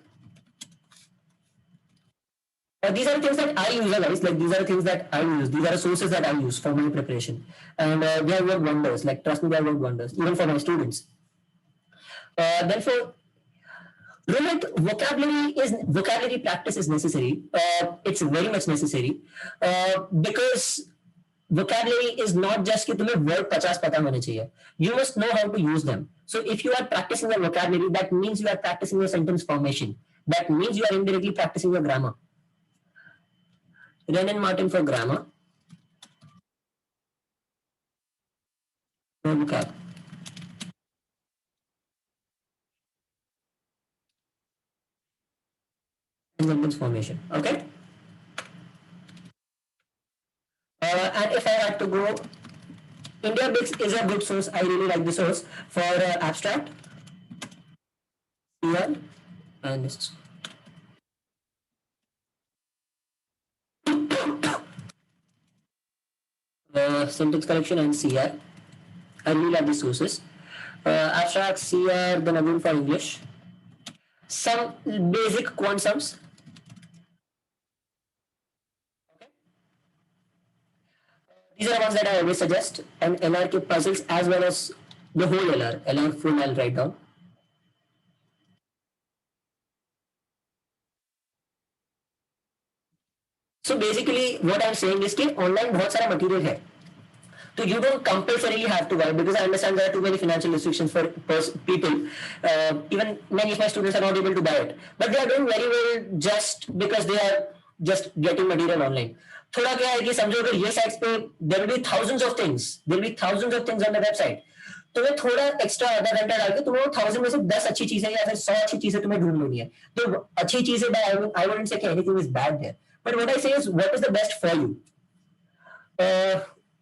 These are things that I use, guys. Like these are things that I use. These are sources that I use for my preparation, and they have worked wonders. Like trust me, they have worked wonders, even for my students. Therefore, Rohit, vocabulary practice is necessary. It's very much necessary because vocabulary is not just कि तुम्हें word 50 पता होने चाहिए. You must know how to use them. So if you are practicing your vocabulary, that means you are practicing your sentence formation. That means you are indirectly practicing your grammar. Renan Martin for grammar. No vocab. Sentence formation. Okay. And if I had to go, India Bix is a good source. I really like the source for abstract. CR and this. Sentence collection and CR. I really like the sources. Abstract, CR, then again for English. Some basic quant sums. These are the ones that I always suggest, and LR ke puzzles as well as the whole LR full I'll write down. So basically what I'm saying is कि online बहुत सारा material है. So you don't compulsorily have to buy because I understand there are too many financial restrictions for people. Even many of my students are not able to buy it, but they are doing very well just because they are just getting material online. थोड़ा क्या है कि समझो अगर ये sites पे there will be thousands of things on the website. तुम्हें थोड़ा एक्स्ट्रा आधा घंटा डाल के तुम्हें 1000 में से 10 अच्छी चीजें या फिर 100 अच्छी चीजें तुम्हें ढूंढ लेनी है. तो अच्छी चीजें I wouldn't say anything is bad there, but what I say is what is the best for you.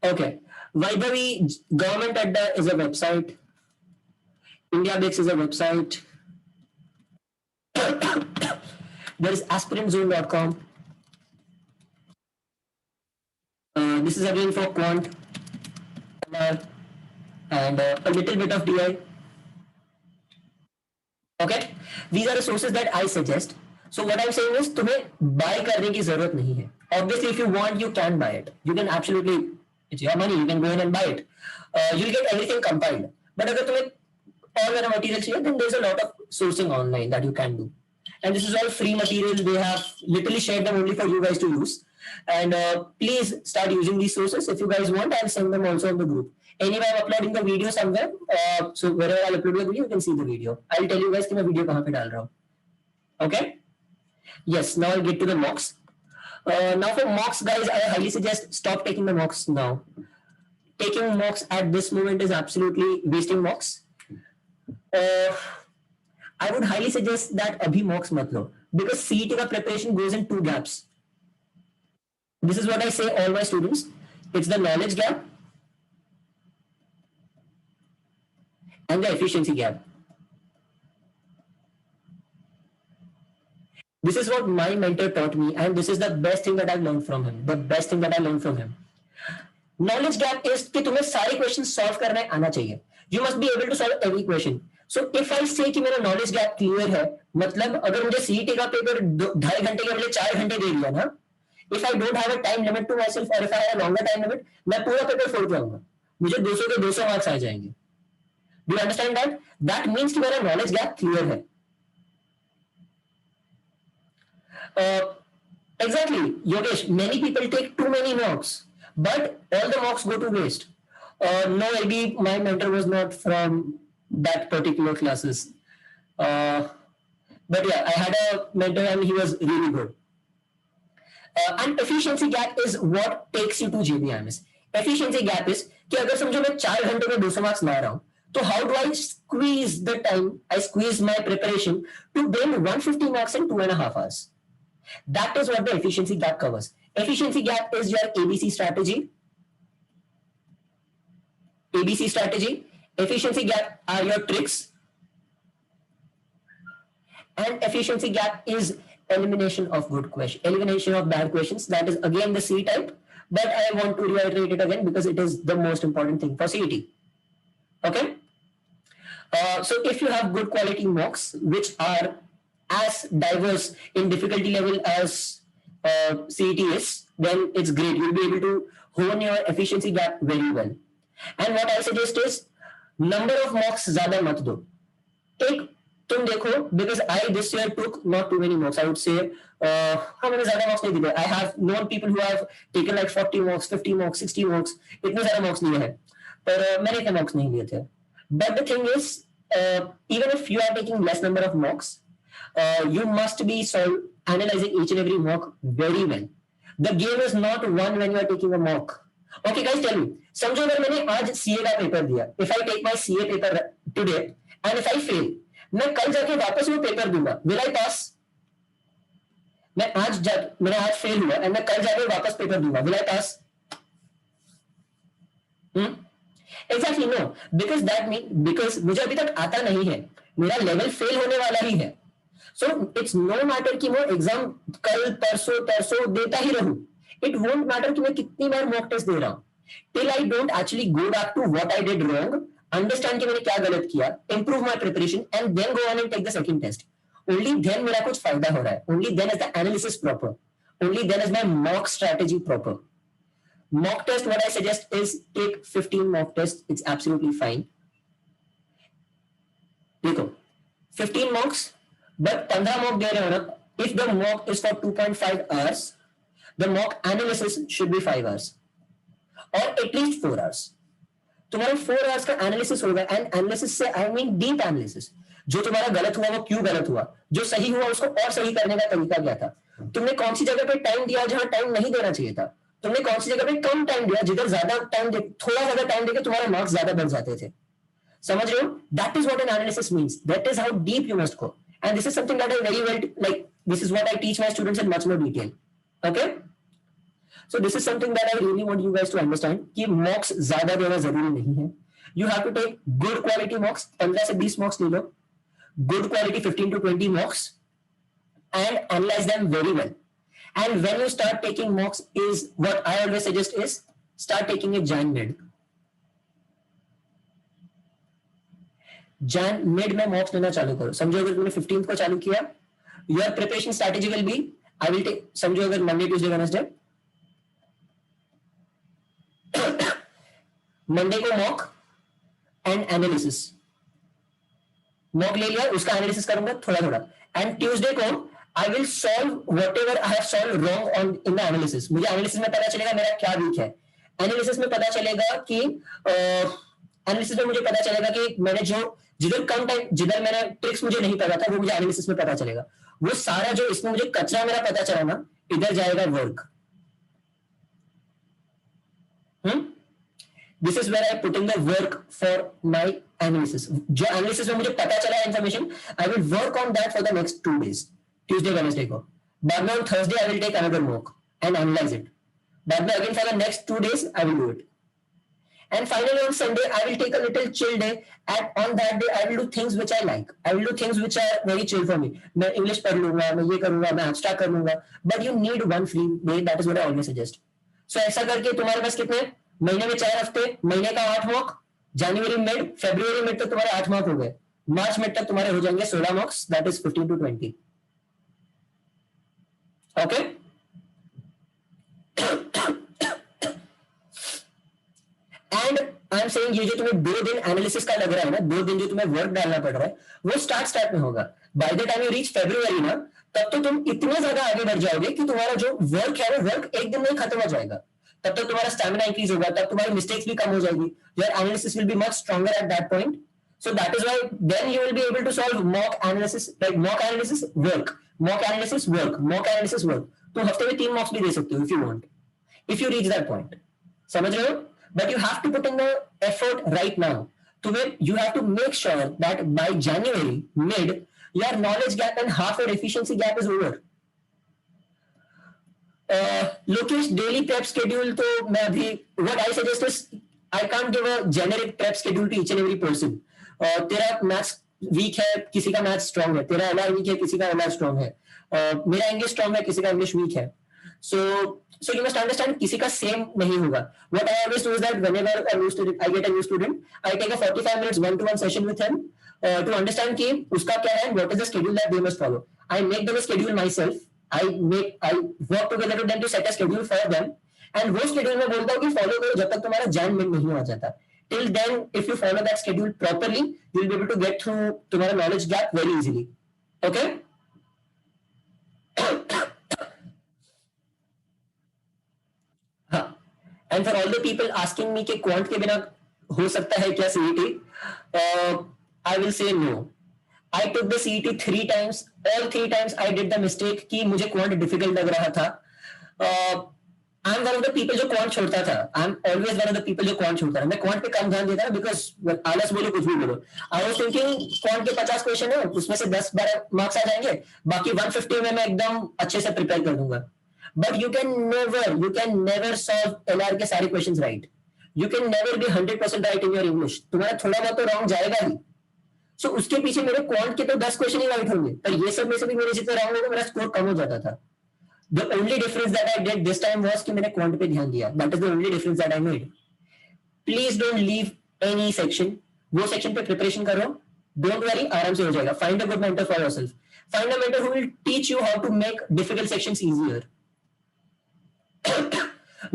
Okay. Vaibhavi Government Adda is a website. IndiaBix is a website. There is aspirintzone.com. This is again for quant and a little bit of DI. Okay, these are the sources that I suggest. So what I'm saying is तुम्हें buy करने की जरूरत नहीं है. Obviously, if you want, you can buy it. You can absolutely, it's your money. You can go in and buy it. You'll get everything compiled. But अगर तुम्हें all other material चाहिए, then there's a lot of sourcing online that you can do. And this is all free material. They have literally shared them only for you guys to use. And please start using these sources. If you guys want, I'll send them also in the group. Anyway, I'm uploading the video somewhere. So wherever I'll upload the video, you can see the video. I'll tell you guys कि मैं video कहाँ पे डाल रहा हूँ. Okay? Yes. Now I'll get to the mocks. Now for mocks, guys, I highly suggest stop taking the mocks now. Taking mocks at this moment is absolutely wasting mocks. I would highly suggest that abhi mocks mat lo, because CET का preparation goes in two gaps. This is what I say all my students. It's the knowledge gap and the efficiency gap. This is what my mentor taught me, and this is the best thing that I've learned from him. The best thing that I learned from him. Knowledge gap is कि तुम्हें सारे questions solve करने आना चाहिए. You must be able to solve every question. So if I say कि मेरा knowledge gap clear है, मतलब अगर मुझे CET का पेपर 2.5 घंटे के बदले 4 घंटे दे दिया ना, if I don't have a time limit to myself or if I have a longer time limit, मैं पूरा पेपर फोड़ जाऊंगा. मुझे 200 के 200 मार्क्स आ जाएंगे. Do you understand that? That means कि मेरा knowledge gap clear है. Exactly, Yogesh. Many people take too many mocks, but all the mocks go to waste. No, maybe my mentor was not from that particular classes. But yeah, I had a mentor and he was really good. And efficiency gap is what takes you to JBMS. Efficiency gap is कि अगर समझो मैं 4 घंटे में 200 marks ला रहा हूँ, तो how do I squeeze the time? I squeeze my preparation to bring 150 marks in 2.5 hours. That is what the efficiency gap covers. Efficiency gap is your ABC strategy. ABC strategy. Efficiency gap are your tricks. And efficiency gap is elimination of good questions, elimination of bad questions. That is again the C type, but I want to reiterate it again because it is the most important thing for CET. Okay. So if you have good quality mocks, which are as diverse in difficulty level as CET is, then it's great. You'll be able to hone your efficiency gap very well. And what I suggest is number of mocks ज़्यादा मत दो. एक तुम देखो, because I this year took not too many mocks. I would say हाँ मैंने ज़्यादा mocks नहीं दिए. I have known people who have taken like 40 mocks, 50 mocks, 60 mocks. इतने ज़्यादा mocks लिए हैं. पर मैंने इतने mocks नहीं लिए थे. But the thing is, even if you are taking less number of mocks, you must be analyzing each and every mock very well. The game is not won when you are taking a mock. Okay, guys, tell me. समझो अगर मैंने आज CA का paper दिया. If I take my CA paper today and if I fail, मैं कल जाके वापस वो पेपर दूंगा. Will I pass? मैंने आज फेल हुआ and मैं कल जाके वापस पेपर दूंगा. Will I pass? Exactly no. Because मुझे अभी तक आता नहीं है. मेरा लेवल फेल होने वाला ही है. So it's no matter कि मैं एग्जाम कल परसों देता ही रहूं. It won't matter कि मैं कितनी बार मॉक टेस्ट दे रहा हूं. Till I don't actually go back to what I did wrong, understand कि मैंने क्या गलत किया, improve my preparation, and then go on and take the second test. Only then मेरा कुछ फायदा हो रहा है. Only then is the analysis proper. Only then is my mock strategy proper. Mock test, what I suggest is take 15 mock tests. It's absolutely fine. देखो 15 mocks, but 15 mock दे रहे हो ना. If the mock is for 2.5 hours, the mock analysis should be 5 hours. or at least 4 hours. तुम्हारा 4 hours का analysis होगा. And analysis से I mean deep analysis. जो तुम्हारा गलत हुआ वो क्यों गलत हुआ, जो सही हुआ उसको और सही करने का तरीका क्या था, तुमने कौन सी जगह पे टाइम दिया जहां टाइम नहीं देना चाहिए था, तुमने कौन सी जगह पे कम टाइम दिया जिधर ज्यादा टाइम थोड़ा ज्यादा टाइम देके तुम्हारे मार्क्स ज्यादा बढ़ जाते थे. समझ रहे हो? That is what an analysis means. That is how deep you must go. And this is something that I very well like. This is what I teach my students in much more detail. Okay. So this is something that I really want you guys to understand कि mocks ज्यादा देना जरूरी नहीं है. You have to take good quality mocks. 15 से 20 mocks ले लो. Good quality 15 to 20 mocks and analyze them very well. And when you start taking mocks, is what I always suggest is start taking it Jan mid. Jain mid में मॉक्स लेना चालू करो. समझो अगर तुमने 15th को चालू किया, your preparation strategy will be, I will take, समझो अगर मंडे ट्यूसडे वेडनेसडे, मंडे को मॉक एंड एनालिसिस, मॉक ले लिया, उसका एनालिसिस करूंगा थोड़ा थोड़ा, एंड ट्यूसडे को I will solve what ever I have solve wrong on in the analysis. मुझे एनालिसिस में पता चलेगा मेरा क्या वीक है, एनालिसिस में पता चलेगा कि एनालिसिस में मुझे पता चलेगा कि मैंने जो जिधर कम टाइम, जिधर मैंने ट्रिक्स मुझे नहीं पता था वो मुझे एनालिसिस में पता चलेगा. वो सारा जो इसमें मुझे कचरा मेरा पता चला ना, इधर जाएगा work. This is where I put in the work for my analysis. जो एनालिसिस में मुझे पता चला information, I will work on that for the next 2 days, Tuesday Wednesday को. बाद में on Thursday I will take another mock and analyse it. बाद में again for the next 2 days I will do it. And finally on Sunday, I will take a little chill day. And on that day, I will do things which I like. I will do things which are very chill for me. मैं English पढ़ लूंगा, मैं ये करूंगा, मैं abstract कर लूंगा. But you need one free day. That is what I always suggest. So ऐसा करके तुम्हारे पास कितने महीने में 4 हफ्ते, महीने का 8 मॉक, जनवरी मिड, फरवरी मिड तक तुम्हारे 8 मॉक हो गए, मार्च मिड तक तुम्हारे हो जाएंगे 16 मॉक्स. That is 15 to 20. Okay. And I am saying, ये जो तुम्हें 2 दिन एनालिसिस का लग रहा है ना, 2 दिन जो तुम्हें वर्क डालना पड़ रहा है, वो स्टार्ट में होगा. By the time you reach February ना, तब तो तुम इतने ज्यादा आगे बढ़ जाओगे कि तुम्हारा जो वर्क है वो वर्क एक दिन में खत्म हो जाएगा. तब तो तुम्हारा स्टैमिना इंक्रीज होगा, तब तुम्हारी मिस्टेक्स भी कम हो जाएगी. Your analysis will be much stronger at that point. So that is why then you will be able to solve mock analysis, like mock analysis work, mock analysis work, mock analysis work. तो हफ्ते में 3 मॉक्स भी दे सकते हो if you want, if you reach that point. समझ रहे हो? But you have to put in the effort right now. To where you have to make sure that by January mid, your knowledge gap and half your efficiency gap is over. Lokesh, daily prep schedule तो मैं अभी, what I suggest is I can't give a generic prep schedule to each and every person. तेरा maths weak है, किसी का maths strong है, तेरा LR week है, किसी का एलआर स्ट्रांग है, मेरा इंग्लिश स्ट्रांग है, किसी का इंग्लिश वीक है. So you must understand, किसी का सेम नहीं होगा. What I always do is that whenever a new student, I get a new student, I take a 45 minutes one-to-one session with him to understand कि उसका क्या है, what is the schedule that they must follow. I make them a schedule myself. I work together with them to set a schedule for them. And वो schedule में बोलता हूँ कि follow करो जब तक तुम्हारा Jan mid नहीं आ जाता. Till then, if you follow that schedule properly, you will be able to get through तुम्हारा knowledge gap very easily. Okay? हाँ. And for all the people asking me कि quant के बिना हो सकता है क्या CET? I will say no. I took the CET 3 times. All 3 times I did the mistake कि मुझे quant difficult लग रहा था. I'm one of the people जो quant छोड़ता था. I'm always one of the people जो quant छोड़ता था. मैं quant पे कम ध्यान देता था because आलस बोलो कुछ भी बोलो. I was thinking quant के 50 क्वेश्चन है, उसमें से 10-12 मार्क्स आ जाएंगे, बाकी 150 में मैं एकदम अच्छे से प्रिपेयर कर दूंगा. But you can never solve LR के सारे questions right. You can never be 100% right in your English. तुम्हारा थोड़ा बहुत तो रॉन्ग जाएगा ही. So उसके पीछे मेरे quant के तो 10 क्वेश्चन ही राइट होंगे, पर ये सब में से भी मेरे जितने रॉन्ग होंगे, मेरा स्कोर कम हो जाता था. The only difference that I did this time was कि मैंने quant पे ध्यान दिया. That is the only difference that I made. Please don't leave any section. वो section पे preparation करो. Don't worry, आराम से हो जाएगा. Find a good mentor for yourself. Find a mentor who will teach you how to make difficult sections easier.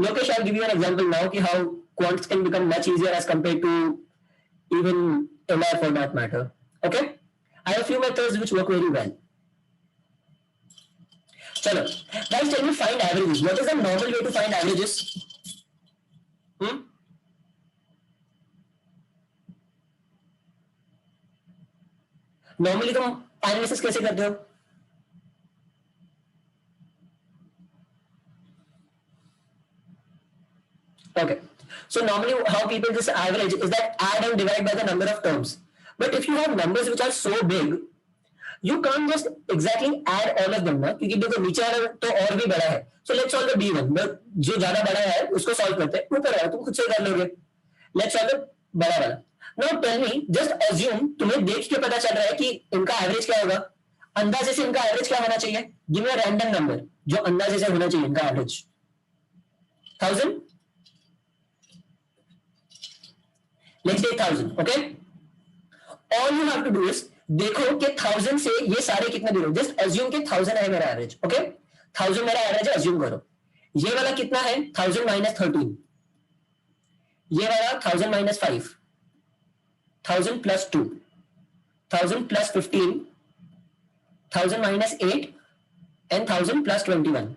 Lokesh, I'll give you an example now कि how quants can become much easier as compared to even LR for that matter. Okay? I have a few methods which work very well. चलो guys, tell me, find averages. What is the normal way to find averages? Normally तुम analysis कैसे करते हो? Okay, so normally how people just average is that add and divide by the number of terms. But if you have numbers which are so big, you can't just exactly add all of them ना, क्योंकि देखो नीचे वाला तो और भी बड़ा है. So let's solve the B1. जो ज्यादा बड़ा है उसको सॉल्व करते हैं. ऊपर वाला तुम खुद से कर लोगे. Let's solve the बड़ा वाला. Now tell me, just assume तुम्हें देख के पता चल रहा है कि इनका एवरेज क्या होगा. अंदाजे से इनका एवरेज क्या होना चाहिए. Give me a random number जो अंदाजे से होना चाहिए इनका average. 1000. Let's say 1000. Okay. All you have to do is, देखो कि 1000 से ये सारे कितने दूर है, जस्ट अज्यूम कि 1000 है मेरा एवरेज, ओके 1000 मेरा एवरेज है, अज्यूम करो। ये वाला कितना है 1000 माइनस 13, ये वाला 1000 minus 5, 1000 plus 2, 1000 plus 15, 1000 minus 8 and 1000 plus 21।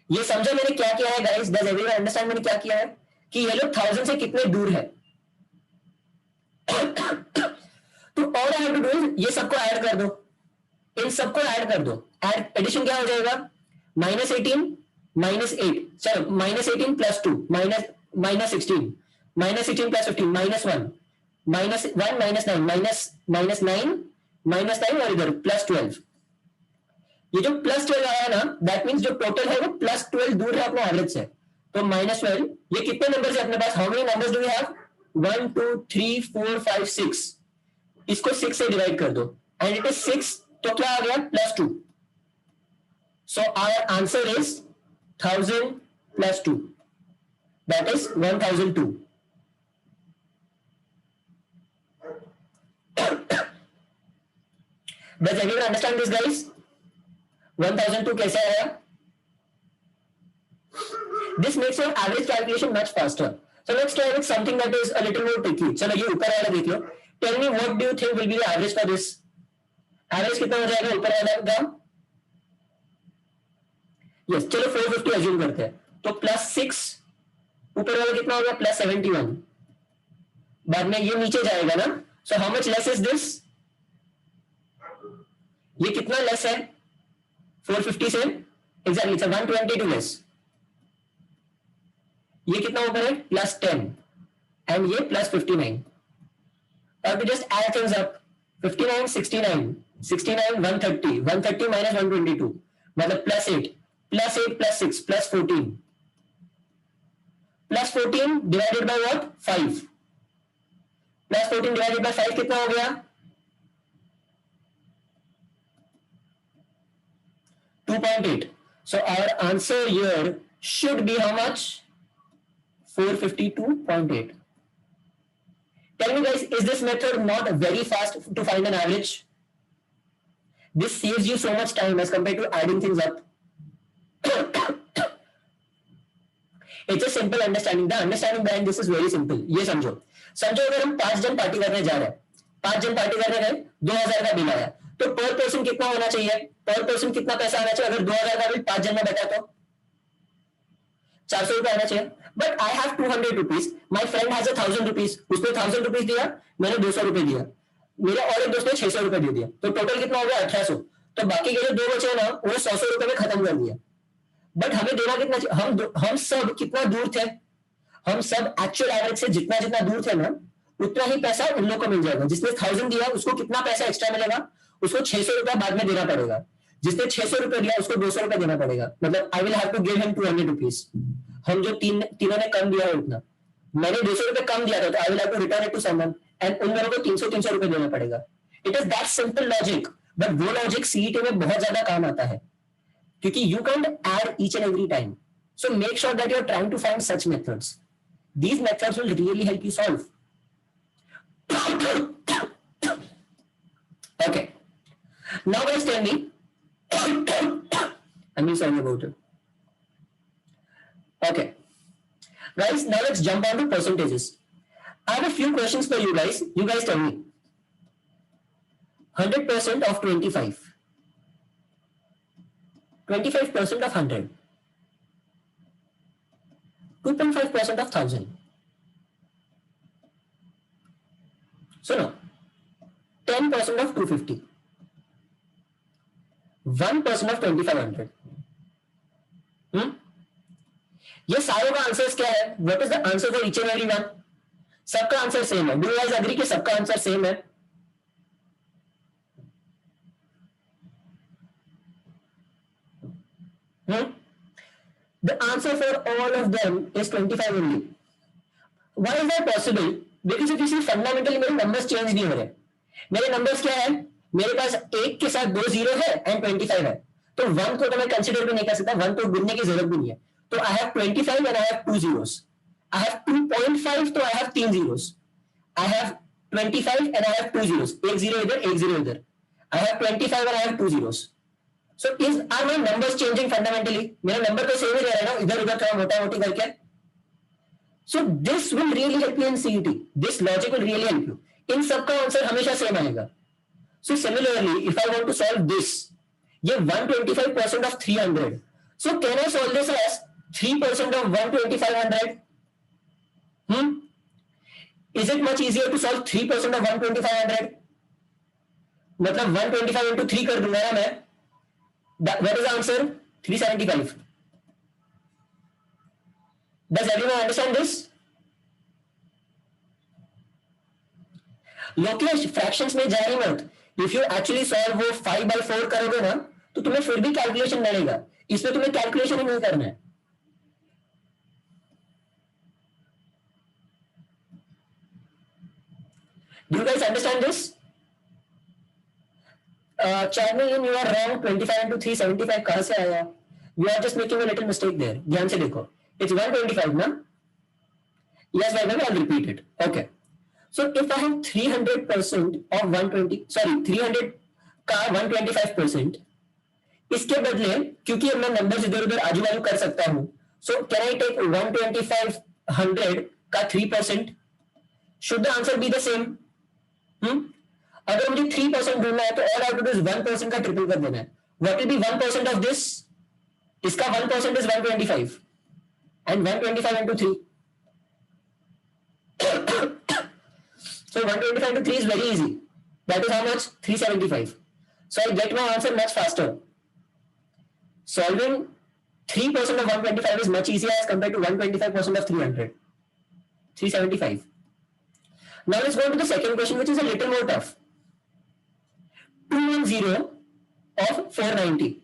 ये समझो मैंने क्या किया है गाइस, डज एवरीवन अंडरस्टैंड मैंने क्या किया है कि ये लोग 1000 से कितने दूर है। तो all I have to do is ये सबको ऐड कर दो, इन सबको ऐड कर दो, एडिशन क्या हो जाएगा माइनस 18 माइनस 8, चलो minus 18 plus 2 minus 16, minus 16 plus 15 minus 1, minus 1 minus 9 minus 9 और इधर प्लस 12। ये जो प्लस 12 आया है ना, दैट मीन्स जो टोटल है वो प्लस 12 दूर है अपने एवरेज से, तो माइनस 12। ये कितने नंबर है अपने पास, how many numbers do we have, 1 2 3 4 5 6, इसको 6 से डिवाइड कर दो एंड इट इज 6, तो क्या आ गया plus 2। So our answer is 1000 plus 2, that is 1002। Does everyone understand this guys? 1002 कैसे आया? This makes your average calculation much faster. So let's try with something that is a little more tricky. चलो ये ऊपर वाला देख लो. Tell me what do you think will be the average for this? Average कितना हो जाएगा ऊपर वाला का? Yes, चलो 450 assume करते हैं. तो प्लस 6 ऊपर वाला कितना होगा प्लस 71, बाद में ये नीचे जाएगा ना, so how much less is this? ये कितना लेस है 450 से, एग्जैक्टली इट्स 122 लेस। ये कितना ऊपर है प्लस 10 एंड ये प्लस 59, और just add things up 59 69 69 130 130 minus 122 मतलब plus 8 plus 8 plus 6 plus 14 plus 14 divided by what 5, plus 14 divided by 5 कितना हो गया 2.8. So our answer here should be how much? 452.8. Tell me guys, is this method not very fast to find an average? This saves you so much time as compared to adding things up. It's a simple understanding. The understanding behind this is very simple. ये समझो अगर हम 5 जन party करने जा रहे हैं, 5 जन पार्टी करने गए, 2000 का बिल आया, तो पर पर्सन कितना होना चाहिए, पर पर्सन कितना पैसा आना चाहिए, अगर 2000 का बिल 5 जन में बैठा तो 400 रुपए आना चाहिए। But I have 200 rupees, my friend has 1000 rupees, उसने 1000 रुपीज दिया, मैंने 200 रुपए दिया, मेरे और एक दोस्त ने 600 रुपए दे दिया, तो टोटल कितना हो गया 1800। तो बाकी के जो 2 बचे ना उन्हें 100 रुपए में खत्म कर दिया। बट हमें देना कितना चाहिए, हम सब कितना दूर थे, हम सब एक्चुअल एवरेज से जितना जितना दूर थे ना उतना ही पैसा उन लोगों को मिल जाएगा। जिसने 1000 दिया उसको कितना पैसा एक्स्ट्रा मिलेगा, उसको 600 रुपया बाद में देना पड़ेगा। जिसने 600 रुपए दिया उसको 200 रुपए देना पड़ेगा, मतलब I will have to give him 200 rupees. हम जो तीनों ने कम दिया है उतना, मैंने 200 रुपए कम दिया था तो I will have to return it to someone and उन लोगों को 300 रुपए देना पड़ेगा। It is that simple logic, but वो लॉजिक सीईटी में बहुत ज्यादा काम आता है क्योंकि you can add each and every time. So make sure that you are trying to find such methods. These methods will really help you solve. Okay. Now guys tell me, I'm really sorry about it. Okay. Guys, now let's jump on to percentages. I have a few questions for you guys. You guys tell me. 100% of 25. 25% of 100. 2.5% of 1000. So now, 10% of 250. 1% of 2500. ये सारों का answer क्या है? What is the answer for each and every one? सबका answer same है। Do you guys agree कि सबका answer same है? The answer for all of them is 25 only. Why is that possible? Because if you see fundamentally मेरे numbers change नहीं हो रहे। मेरे numbers क्या है? मेरे पास 1 के साथ 2 0 है and 25 है, तो 1 को तो मैं कंसिडर भी नहीं कर सकता, 1 तो गिनने की जरूरत भी नहीं है। तो I have 25 and I have 2 zeros. I have 2.5 तो I have 3 zeros. I have 25 and I have 2 zeros. एक zero इधर, एक zero इधर. I have 25 and I have 2 zeros. So are my numbers changing fundamentally? मेरा number तो same ही रह रहा है ना, इधर उधर थोड़ा मोटा मोटी करके. So this will really help you in CET. This logic will really help you. इन सबका आंसर हमेशा सेम आएगा. So similarly, if I want to solve this, ये 125% of 300. So can I solve this as 3% of 12500? Is it much easier to solve 3% of 12500? मतलब 125 into 3 कर दूंगा ना मैं. What is the answer? 375. Does everyone understand this? Lokesh fractions में जा ही मत. If you actually solve वो 5/4 करोगे ना तो तुम्हें फिर भी कैलकुलेशन मिलेगा. इसमें तुम्हें कैलकुलेशन ही नहीं करना है. Do you guys understand this? Channel in you are wrong. 25 into 375 कहां से आया? You are just making a little mistake there. ध्यान से देखो. It's 125 ना? Yes, I'll repeat it. Okay. So if I have 300% of 300 का 125%, इसके बदले क्योंकि मैं नंबर्स इधर उधर आजू बाजू कर सकता हूं, so can I take 125 का 3%? Should the answer be the same? अगर मुझे 3% ढूंढना है तो all I have to do is 1% का ट्रिपल कर देना है. What will be 1% of this? इसका 1% is 125 and 125 into 3. So 125 into 3 is very easy. That is how much? 375. So I get my answer much faster. Solving 3% of 125 is much easier as compared to 125% of 300. 375. Now let's go to the second question, which is a little more tough. 210 of 490.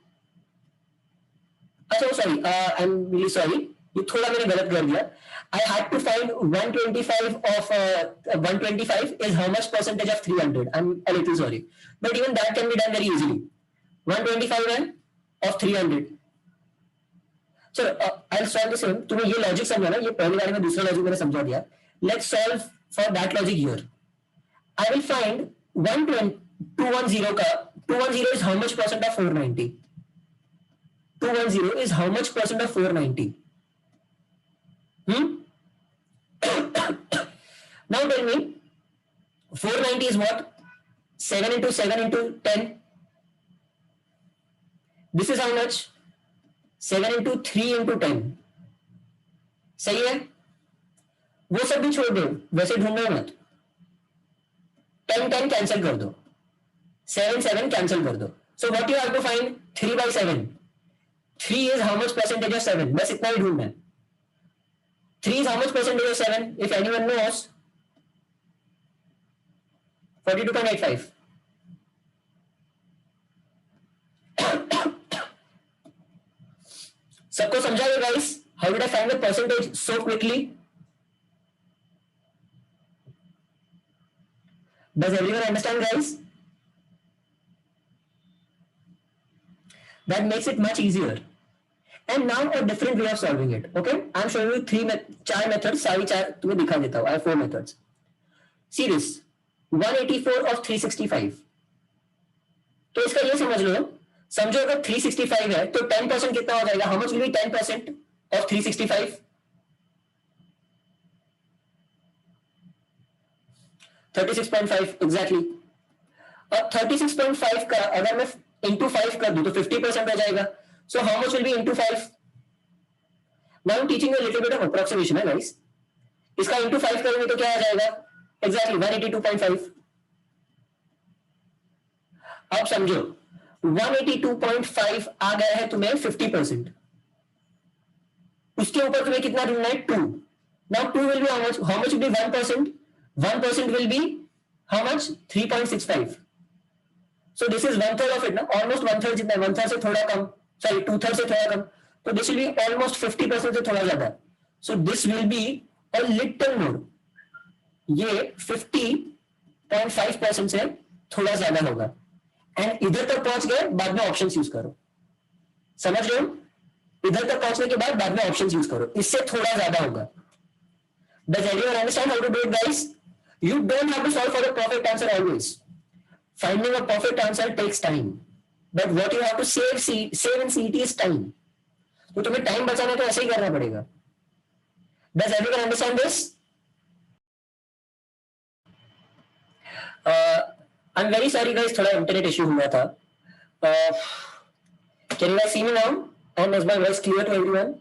अच्छा sorry, I'm really sorry. ये थोड़ा मैंने गलत कर दिया. I had to find 125 of 125 is how much percentage of 300. I'm a little sorry, but even that can be done very easily. 125 of 300. So I'll solve the same. तुम्हें ये logic समझा ना, ये पहले वाले में दूसरा लॉजिक मैंने समझा दिया. Let's solve for that logic here. I will find 210 का 210 is how much percent of 490? 210 is how much percent of 490? Now tell me, 490 is what? 7 into 7 into 10. This is how much? 7 into 3 into 10. सही है? वो सब भी छोड़ दो, वैसे ढूंढना मत. 10 कैंसिल कर दो, 7 कैंसिल कर दो. So what you have to find? 3/7. 3 is how much percentage of 7? बस इतना ही ढूंढना है. 3 is how much percentage of 7? If anyone knows, 42.85. सबको समझा गया guys? How did I find the percentage so quickly? Does everyone understand, guys? That makes it much easier. And now a different way of solving it. Okay, I'm showing you 4 methods. सारी 4 तुम्हें दिखा देता हूँ. I have 4 methods. See this. 184 of 365. तो इसका ये समझ लो. समझो अगर 365 है तो 10% कितना हो जाएगा? How much will be 10% of 365? 36.5 exactly. और 36.5 का अगर मैं into 5 कर दूं तो 50% हो जाएगा. So how much will be into 5? Now I'm teaching you a little bit of approximation है guys. इसका into 5 करेंगे तो क्या आ जाएगा? Exactly 182.5. अब समझो 182.5 आ गया है तुम्हें 50%. उसके ऊपर तुम्हें कितना ढूंढना है? 2. Now 2 will be how much? How much will be 1%? 1% will be how much? 3.65. So this is 1/3 of it ना. Almost 1/3 जितना है. 1/3 से थोड़ा कम. Sorry, 2/3 से थोड़ा कम. तो this will be almost 50% से थोड़ा ज्यादा. So this will be a little more. ये 50.5% से थोड़ा ज्यादा होगा. एंड इधर तक पहुंच गए, बाद में ऑप्शंस यूज करो. समझ रहे हो? इधर तक पहुंचने के बाद में ऑप्शंस यूज करो. इससे थोड़ा ज्यादा होगा. Does everyone understand how to do it, guys? You don't have to solve for the perfect answer always. Finding a perfect answer takes time, but what you have to save in CET is time. तो तुम्हें time बचाना तो ऐसे ही करना पड़ेगा. Does everyone understand this? I'm very sorry guys, थोड़ा internet issue हुआ था. Can you guys see me now? And is my voice clear to everyone?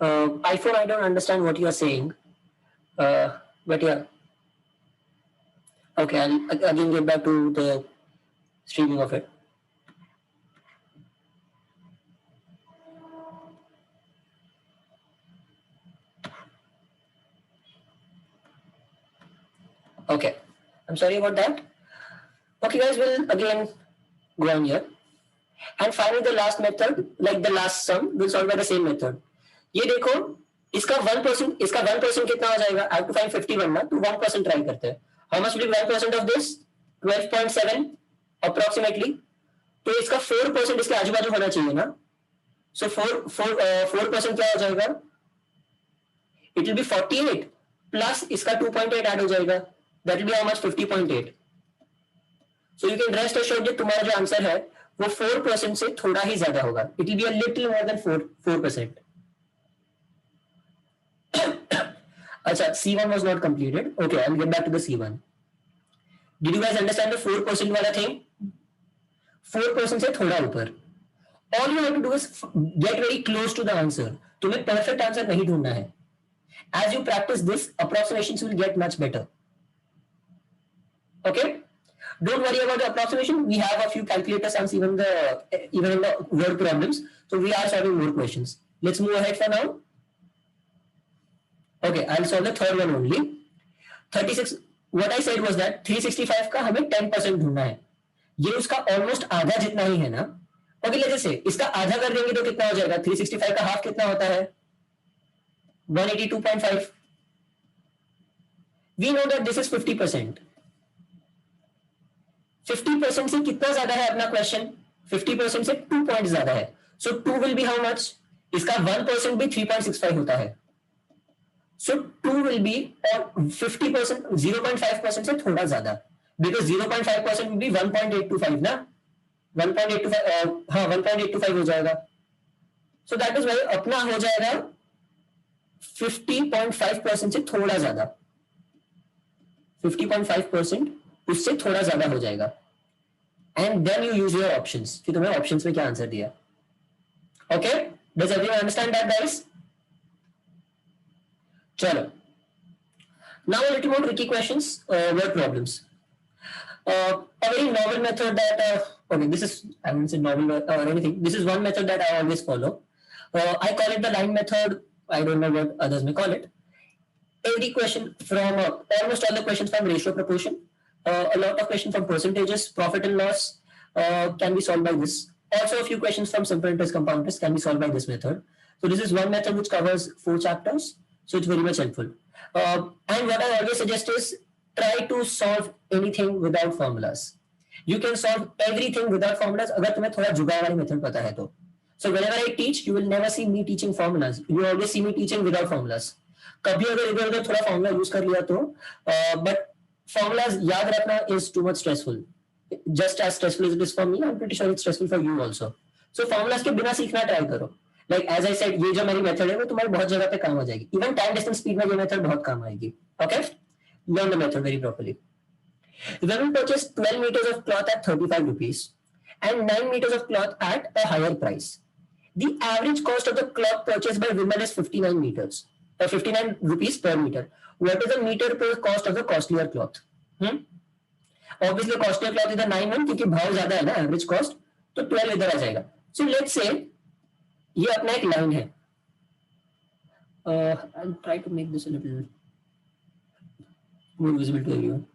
iPhone, I don't understand what you are saying. But yeah. Okay, I'll again get back to the streaming of it. Okay, I'm sorry about that. Okay, guys, we'll again go on here. And finally, the last method, like the last sum, we'll solve by the same method. ये देखो, इसका 1% कितना हो जाएगा? I have to find 51 ना, तो 1% try करते हैं. How much will be 1% of this? 12.7 approximately. तो इसका 4% इसके आजू बाजू होना चाहिए ना. So 4% क्या हो जाएगा? It will be 48 plus इसका 2.8 ऐड हो जाएगा. That will be how much? 50.8. So you can rest assured that तुम्हारा जो आंसर है वो 4% से थोड़ा ही ज्यादा होगा. It will be a little more than 4%. अच्छा, C1 was not completed. Okay, I'll get back to the C1. Did you guys understand the 4% वाला thing? 4% से थोड़ा ऊपर. All you have to do is get very close to the answer. तुम्हें perfect answer नहीं ढूंढना है. As you practice this, approximations will get much better. Okay? Don't worry about the approximation. We have a few calculator sums even in the word problems. So we are solving more questions. Let's move ahead for now. Okay, I'll solve the third one only. 36. What I said was that 365 का हमें 10% ढूंढना है. ये उसका almost आधा जितना ही है ना. ओके, लेट्स से इसका आधा कर देंगे तो कितना हो जाएगा? 365 का हाफ कितना होता है? 182.5. We know that this is 50%. 50% से कितना ज्यादा है अपना क्वेश्चन? 50% से 2 पॉइंट ज्यादा है. सो 2 विल बी हाउ मच? इसका 1% भी 3.65 होता है. So 2 will be or 50%, 0.5% से थोड़ा ज्यादा, because 0.5% will be 1.825 ना. 1.825 हाँ 1.825 हो जाएगा. So that is why अपना हो जाएगा 50.5% से थोड़ा ज्यादा. 50.5% उससे थोड़ा ज्यादा हो जाएगा. And then you use your options कि तुम्हें options में क्या आंसर दिया. Okay, does everyone understand that guys? चलो, now a little more tricky questions, word problems. A very novel method that okay, this is, I wouldn't say novel or anything. This is one method that I always follow. I call it the line method. I don't know what others may call it. Every question from almost all the questions from ratio proportion, a lot of questions from percentages, profit and loss can be solved by this. Also, a few questions from simple interest compound interest can be solved by this method. So this is one method which covers 4 chapters. So it's very much helpful. And what I always suggest is try to solve anything without formulas. You can solve everything without formulas अगर तुम्हें थोड़ा जुगाड़ वाली method पता है तो. So whenever I teach, you will never see me teaching formulas. You will always see me teaching without formulas. कभी अगर इधर उधर थोड़ा फॉर्मूला यूज कर लिया तो, but formulas याद रखना is too much stressful. Just as stressful as it is for me, I'm pretty sure it's stressful for you also. So formulas के बिना सीखना ट्राई करो. Like as I said, ये जो मेरी मेथड है वो तुम्हारी बहुत जगह पे काम आ जाएगी. Even time distance speed में ये मेथड बहुत काम आएगी. Okay, learn the method very properly. Women purchase 12 meters of cloth at 35 rupees and 9 meters of cloth at a higher price. The average cost of the cloth purchased by women is 59 meters, 59 rupees per meter. What is the meter per cost of the costlier cloth? Obviously costlier cloth इधर 9 है क्योंकि भाव ज्यादा है ना, average cost, तो 12 इधर आ जाएगा. So let's say ये अपना एक लाइन है. I'll try to make this a little more visible to everyone.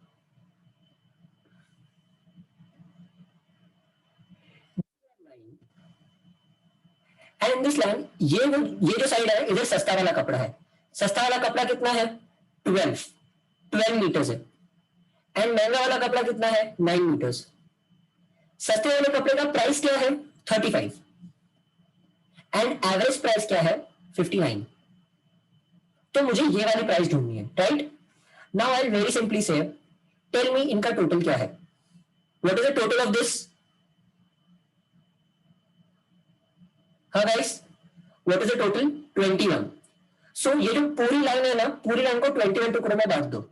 And in this line, ये जो साइड है इधर सस्ता वाला कपड़ा है. सस्ता वाला कपड़ा कितना है? 12 मीटर्स है. एंड महंगा वाला कपड़ा कितना है? 9 मीटर्स. सस्ते वाले कपड़े का प्राइस क्या है 35 एंड एवरेज प्राइस क्या है 59, तो मुझे ये वाली प्राइस ढूंढनी है, right? Now I very simply say tell me इनका टोटल क्या है, what is the total of this? हाँ guys, what is the total 21। So ये जो पूरी लाइन है ना, पूरी लाइन को 21 टुकड़ों में बांट दो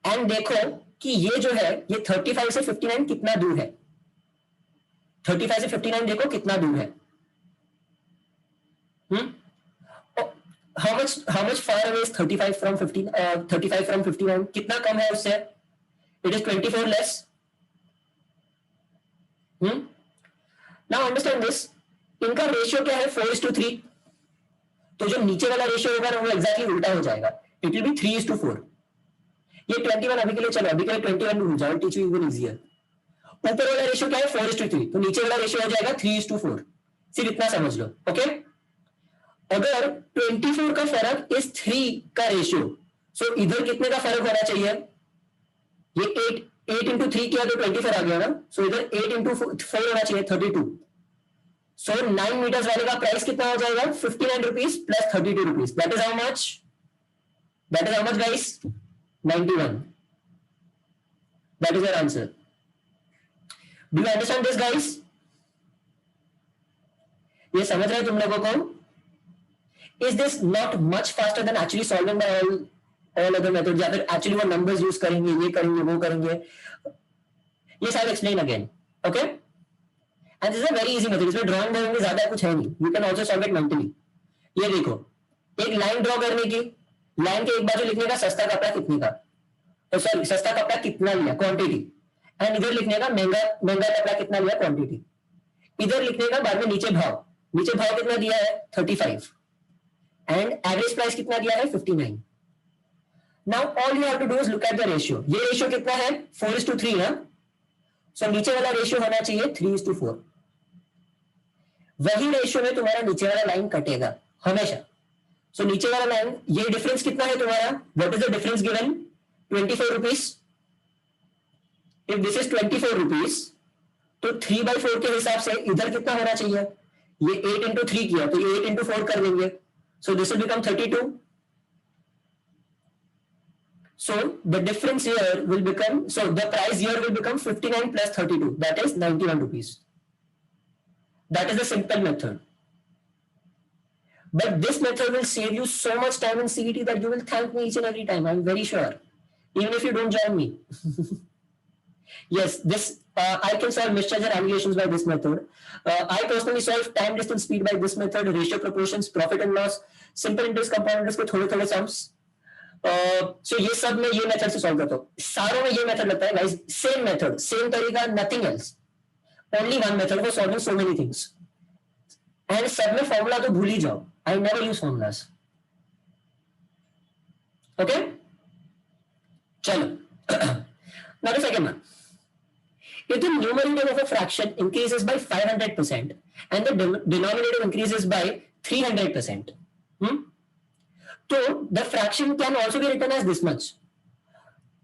एंड देखो कि ये जो है ये 35 से 59 कितना दूर है। 35 से 59 देखो कितना दूर है। how much far away is 35 from 15 35 from 59? कितना कम है उससे? It is 24 less. Now understand this. इनका रेशियो क्या है 4:3। तो जो नीचे वाला रेशियो होगा ना वो एग्जैक्टली उल्टा हो जाएगा, इट विल बी 3:4। ये 21 अभी के लिए चलो, अभी के लिए 21 भूल जाओ, टीच यू इवन इजियर। ऊपर वाला रेशियो क्या है 4:3, तो नीचे वाला रेशियो हो जाएगा 3:4। सिर्फ इतना समझ लो, ओके? अगर 24 का फर्क इस 3 का रेशियो, सो इधर कितने का फर्क होना चाहिए? ये 8 इंटू 3 किया तो 24 आ गया ना, सो इधर 8 इंटू 4 होना चाहिए 32। सो 9 मीटर्स वाले का प्राइस कितना हो जाएगा 59 rupees plus 32 rupees. That is how much? That is how much guys? 91। That is your answer. Do you understand this guys? ये समझ रहे हैं तुम लोगों को? Is this not much faster than actually solving by all other methods? या फिर actually वो numbers use करेंगे, ये करेंगे, वो करेंगे? Yes, I will explain again. Okay? And this is a very easy method. इसमें drawing में ज्यादा कुछ है नहीं. You can also solve it mentally. ये देखो, एक लाइन ड्रॉ करने की, लाइन के एक बाजू लिखने का सस्ता कपड़ा कितने का, तो सॉरी सस्ता कपड़ा कितना लिया क्वांटिटी, एंड इधर लिखने का महंगा महंगा कपड़ा कितना लिया क्वांटिटी, इधर लिखने का बाद में नीचे भाव कितना दिया है 35 एंड एवरेज प्राइस कितना दिया है 59। Now all you have to do is look at the ratio. ये रेशियो कितना है 4:3 ना, सो नीचे वाला रेशियो होना चाहिए 3:4। वही रेशियो में तुम्हारा नीचे वाला लाइन कटेगा हमेशा। सो नीचे वाला लाइन, ये डिफरेंस कितना है तुम्हारा, what is the difference given 24 rupees. If this is 24 rupees तो 3/4 के हिसाब से इधर कितना होना चाहिए, ये 8 इंटू 3 किया तो ये 8 इंटू 4 कर देंगे, so this will become 32. So the difference here will become, so the price here will become 59 plus 32, that is 91 rupees. That is the simple method. But this method will save you so much time in CET that you will thank me each and every time, I'm very sure, even if you don't join me. Yes, this I can solve mixtures and allegations by this method. I personally solve time, distance, speed by this method, ratio, proportions, profit and loss, simple interest, compound interest के थोड़े थोड़े sums. So ये सब में ये method से solve करता हूँ, सारों में ये मेथड लगता है गाइस, सेम मेथड, सेम तरीका, nothing else, only one method for solving so many things. And सब में फॉर्मूला तो भूल ही जाओ, I never use formulas. Okay चलो now the second one, if the numerator of a fraction increases by 500% and the denominator increases by 300%, तो the fraction can also be written as this much.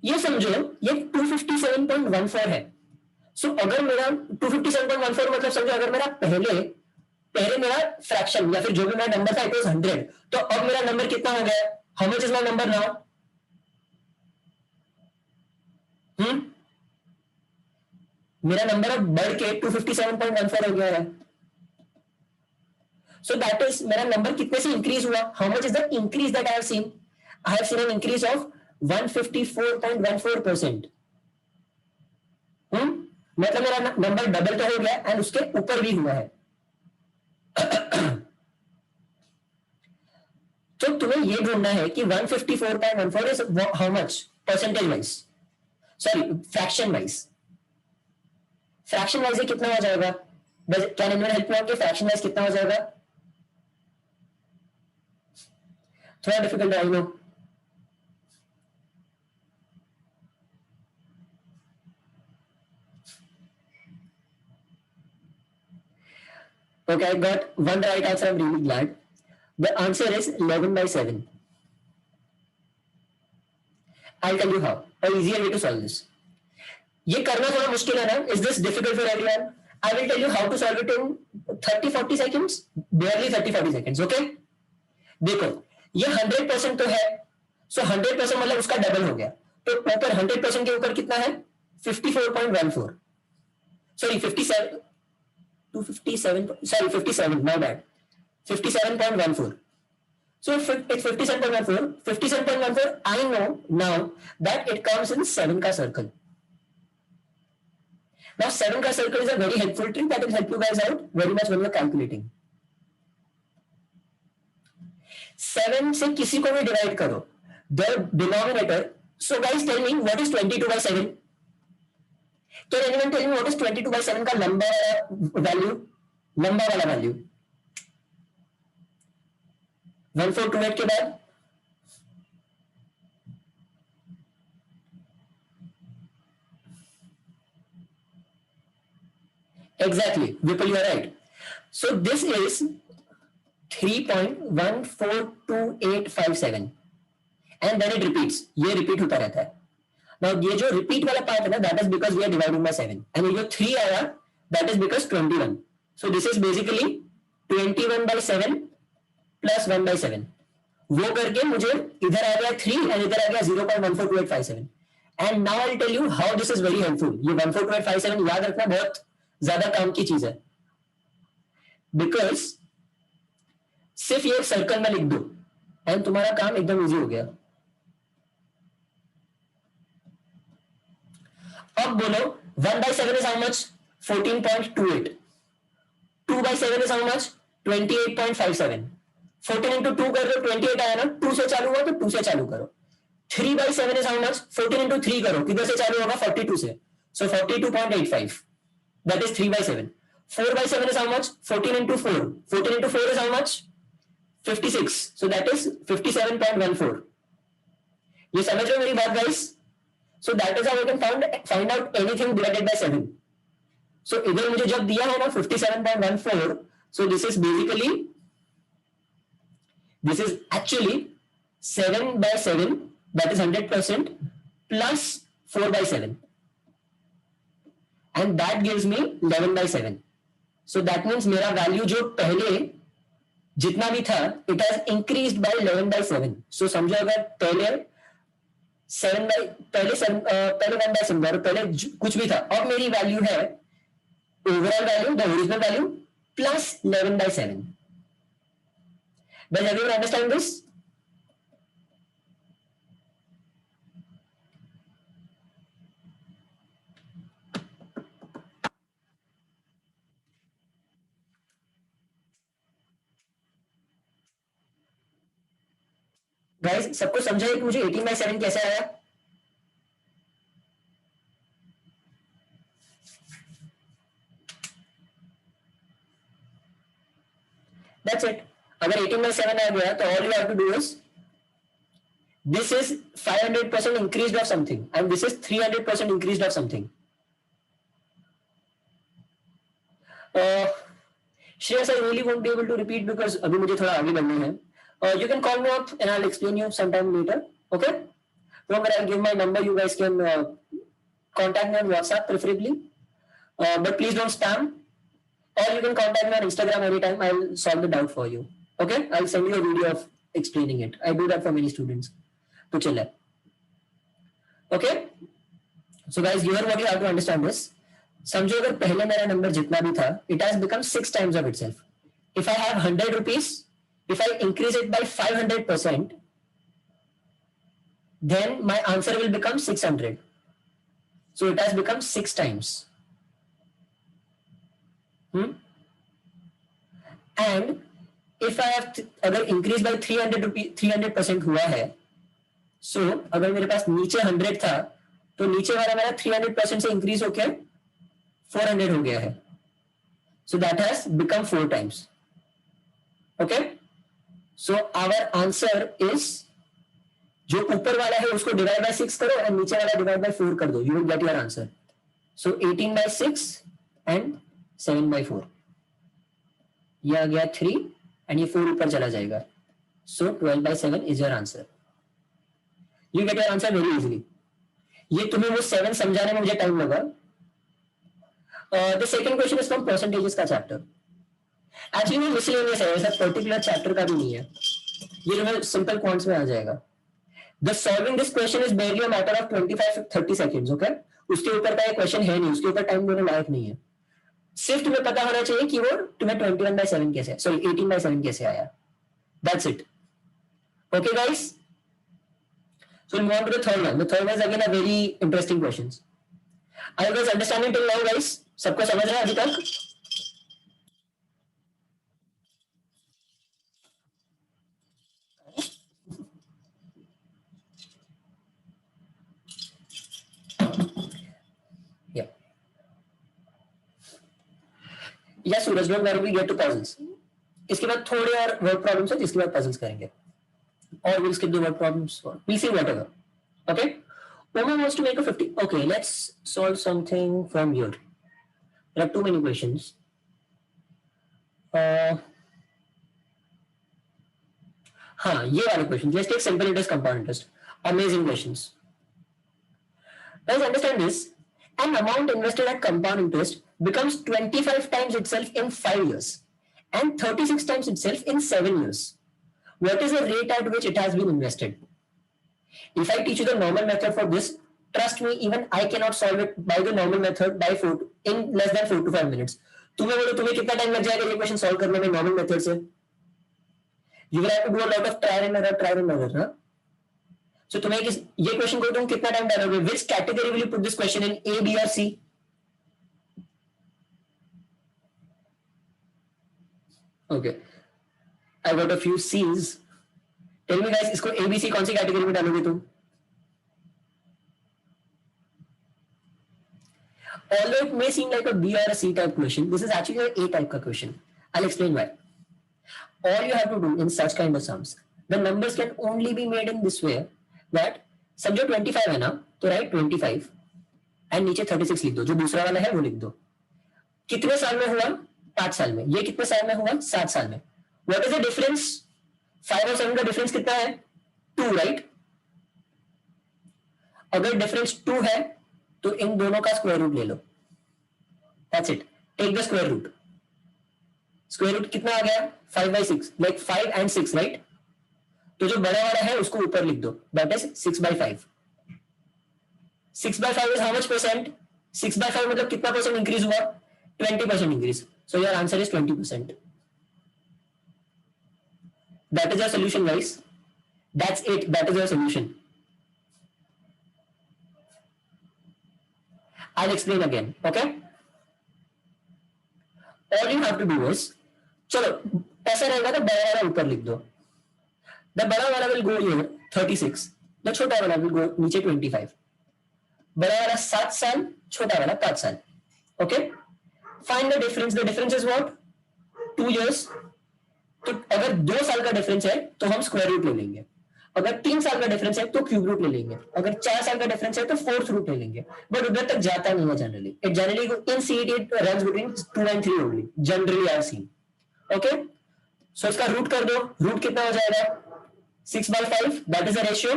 ये समझो ये 257.14 है। सो अगर मेरा 257.14 मतलब समझो अगर मेरा पहले मेरा फ्रैक्शन या फिर जो भी मेरा नंबर था इट वाज 100, तो अब मेरा नंबर कितना हो गया, how much is my number now? मेरा नंबर अब बढ़ के 257.14 हो गया है। सो दैट इज मेरा नंबर कितने से इंक्रीज हुआ, how much is the increase that I have scene? I have seen an increase of 154.14%। मतलब मेरा नंबर डबल तो हो गया एंड उसके ऊपर भी हुआ है। तो तुम्हें ये ढूंढना है कि 154.14 is how much percentage wise, sorry fraction wise. Fraction wise कितना हो जाएगा? Can anyone help me out? Fraction wise कितना हो जाएगा? थोड़ा डिफिकल्ट है I know. Okay, I got one right answer. I'm really glad. The answer is 11/7. I'll tell you how. An easier way to solve this. ये करना थोड़ा मुश्किल है ना? Is this difficult for everyone? I will tell you how to solve it in 30-40 seconds, barely 30-40 seconds. Okay? देखो, ये 100% तो है, so 100% मतलब उसका डबल हो गया, तो ऊपर 100% के ऊपर कितना है? 54.14. Sorry, 57. 257. Sorry, 57. My bad. 57.14. So if it's 57.14, 57.14, I know now that it comes in 7 का circle. Now 7 का circle is a very helpful trick that will help you guys out very much when you're calculating. 7 से किसी को भी divide करो. The denominator. So guys, tell me what is 22 by 7? Can anyone tell me what is 22 by 7 का लंबा value? लंबा वाला value. 1428 के बाद exactly, Vipul, you are right. So this is 3.142857 and then it repeats. ये repeat होता रहता है. Now ये जो repeat वाला part है ना, that is because we are dividing by 7 and ये जो 3 आया, that is because 21. So this is basically 21 by 7 plus 1 by 7. वो करके मुझे इधर आ गया 3 and इधर आ गया 0.142857. And now I'll tell you how this is very helpful. ये 14857 याद रखना बहुत ज्यादा काम की चीज है, बिकॉज सिर्फ ये एक सर्कल में लिख दो एंड तुम्हारा काम एकदम इजी हो गया. अब बोलो 1 by 7 is how much? 14.28. 2 by 7 is how much? 28.57. 14 into 2 कर लो, 28 आया ना, 2 से चालू हुआ तो 2 से चालू करो. 3 by 7 is how much? 14 into 3 करो, किधर से चालू होगा? 42 से. So 42.85. That is 3 by 7. 4 by 7 is how much? 14 into 4. 14 into 4 is how much? 56. So that is 57.14. ये समझ रहे हो मेरी बात guys? So that is how we can find out anything divided by 7. So इधर मुझे जब दिया है ना 57.14, so this is actually 7 by 7, that is 100% plus 4 by 7. And that gives me 11 by 7. So that means मेरा वैल्यू जो पहले जितना भी था, it has increased by 11 by 7. So समझो अगर पहले 1 by 7 और पहले कुछ भी था, अब मेरी वैल्यू है overall value, the original value plus 11 by 7. Does everyone understand this? Guys सबको समझा है कि मुझे 18 by 7 कैसे आया? That's it. अगर 18 by 7 आ गया तो all you have to do is this is 500% increased of something and this is 300% increased of something. Shreyas, I really won't be able to repeat because अभी मुझे थोड़ा आगे बढ़ना है. You can call me up and I'll explain you sometime later. Okay? Remember, I'll give my number. You guys can contact me on WhatsApp preferably. But please don't spam. Or you can contact me on Instagram anytime. I'll solve the doubt for you. Okay? I'll send you a video of explaining it. I do that for many students. तो चले. Okay? So guys, here what you have to understand is, समझो अगर पहले मेरा number जितना भी था, it has become 6 times of itself. If I have 100 rupees, if I increase it by 500%, then my answer will become 600. So it has become 6 times. And if I have अगर increase by 300% हुआ है, so अगर मेरे पास नीचे 100 था, तो नीचे वाला मेरा 300% से increase होके 400 हो गया है. So that has become 4 times. Okay? So our answer is, जो ऊपर वाला है उसको divide by 6 करो और नीचे वाला divide by 4 कर दो. You will get your answer. So 18 by 6 and 7 by 4. ये आ गया 3 and ये 4 ऊपर चला जाएगा. So 12 by 7 is your answer. You get your answer very easily. ये तुम्हें वो 7 समझाने में मुझे टाइम लगा. The second question is from percentages का चैप्टर. एक्चुअली वो मिसलेनियस है, ऐसा पर्टिकुलर चैप्टर का भी नहीं है, ये जो है सिंपल क्वांट्स में आ जाएगा. The solving this question is बेयरली a matter of 25-30 seconds. Okay, उसके ऊपर का ये क्वेश्चन है नहीं, उसके ऊपर टाइम देने लायक नहीं है. सिर्फ तुम्हें पता होना चाहिए कि वो तुम्हें 21/7 कैसे, सॉरी 18/7 कैसे आया. That's it. Okay guys, so we'll move on to the third one. The third one is again a very interesting questions. Are you guys understanding till now, guys? सबको समझ रहा है अभी तक? Yeah. Yes, Suraj, don't worry, we get to puzzles. इसके बाद थोड़े और वर्ड प्रॉब्लम्स है, जिसके बाद पजल्स करेंगे. Or we'll skip the word problems. We'll see whatever. Okay. Uma wants to make a 50. Okay, let's solve something from here. There are too many questions. हाँ, ये वाले question. Let's take simple interest, compound interest. Amazing questions. Let's understand this. An amount invested at compound interest becomes 25 times itself in 5 years and 36 times itself in 7 years. What is the rate at which it has been invested? If I teach you the normal method for this, trust me, even I cannot solve it by the normal method in less than 4 to 5 minutes. तुम्हें बोलो तुम्हें कितना time लग जाएगा ये question solve करने में normal method से? You will have to do a lot of trial and error, ना? So तुम्हें ये क्वेश्चन को तुम कितना टाइम डालोगे? Which category will you put this question in? A, B or C? Okay. I got a few C's. Tell me guys, इसको ABC कौन सी category में डालोगे तुम? Although it may seem like a B or a C type question, this is actually an A type का question. I'll explain why. All you have to do in such kind of sums, the numbers can only be made in this way that समझो 25 है ना, तो right 25 and नीचे 36 लिख दो, जो दूसरा वाला है वो लिख दो. कितने साल में हुआ? 5 साल में. ये कितने साल में हुआ? 7 साल में. What is the difference? 5 और 7 का डिफरेंस कितना है? 2, राइट? अगर डिफरेंस 2 है तो इन दोनों का स्क्वायर रूट ले लो. That's it. Take the square root. Square root कितना आ गया? 5/6, लाइक 5 एंड 6, राइट? तो जो बड़ा वाला है उसको ऊपर लिख दो, that is 6/5. 6/5 is how much percent? 6/5 मतलब कितना परसेंट इंक्रीज हुआ? 20% increase. So your answer is 20%. That is your solution, guys. That's it. That is your solution. I'll explain again. Okay? All you have to do is, चलो ऐसा रहेगा तो बड़ा वाला ऊपर लिख दो. The बड़ा वाला will go here 36. The छोटा वाला will go नीचे 25. बड़ा वाला 7 साल, छोटा वाला 5 साल. Okay? Find the difference. The difference is what? 2 years. तो अगर 2 साल का डिफरेंस है तो हम स्क्वायर रूट ले लेंगे. अगर 3 साल का डिफरेंस है तो क्यूब रूट ले लेंगे. अगर 4 साल का डिफरेंस है तो फोर्थ रूट ले लेंगे. बट उधर तक जाता नहीं है generally. It generally in CET it runs between 2 and 3 only. Generally I have seen. Okay, so इसका रूट कर दो. रूट कितना हो जाएगा? 6/5. That is the ratio.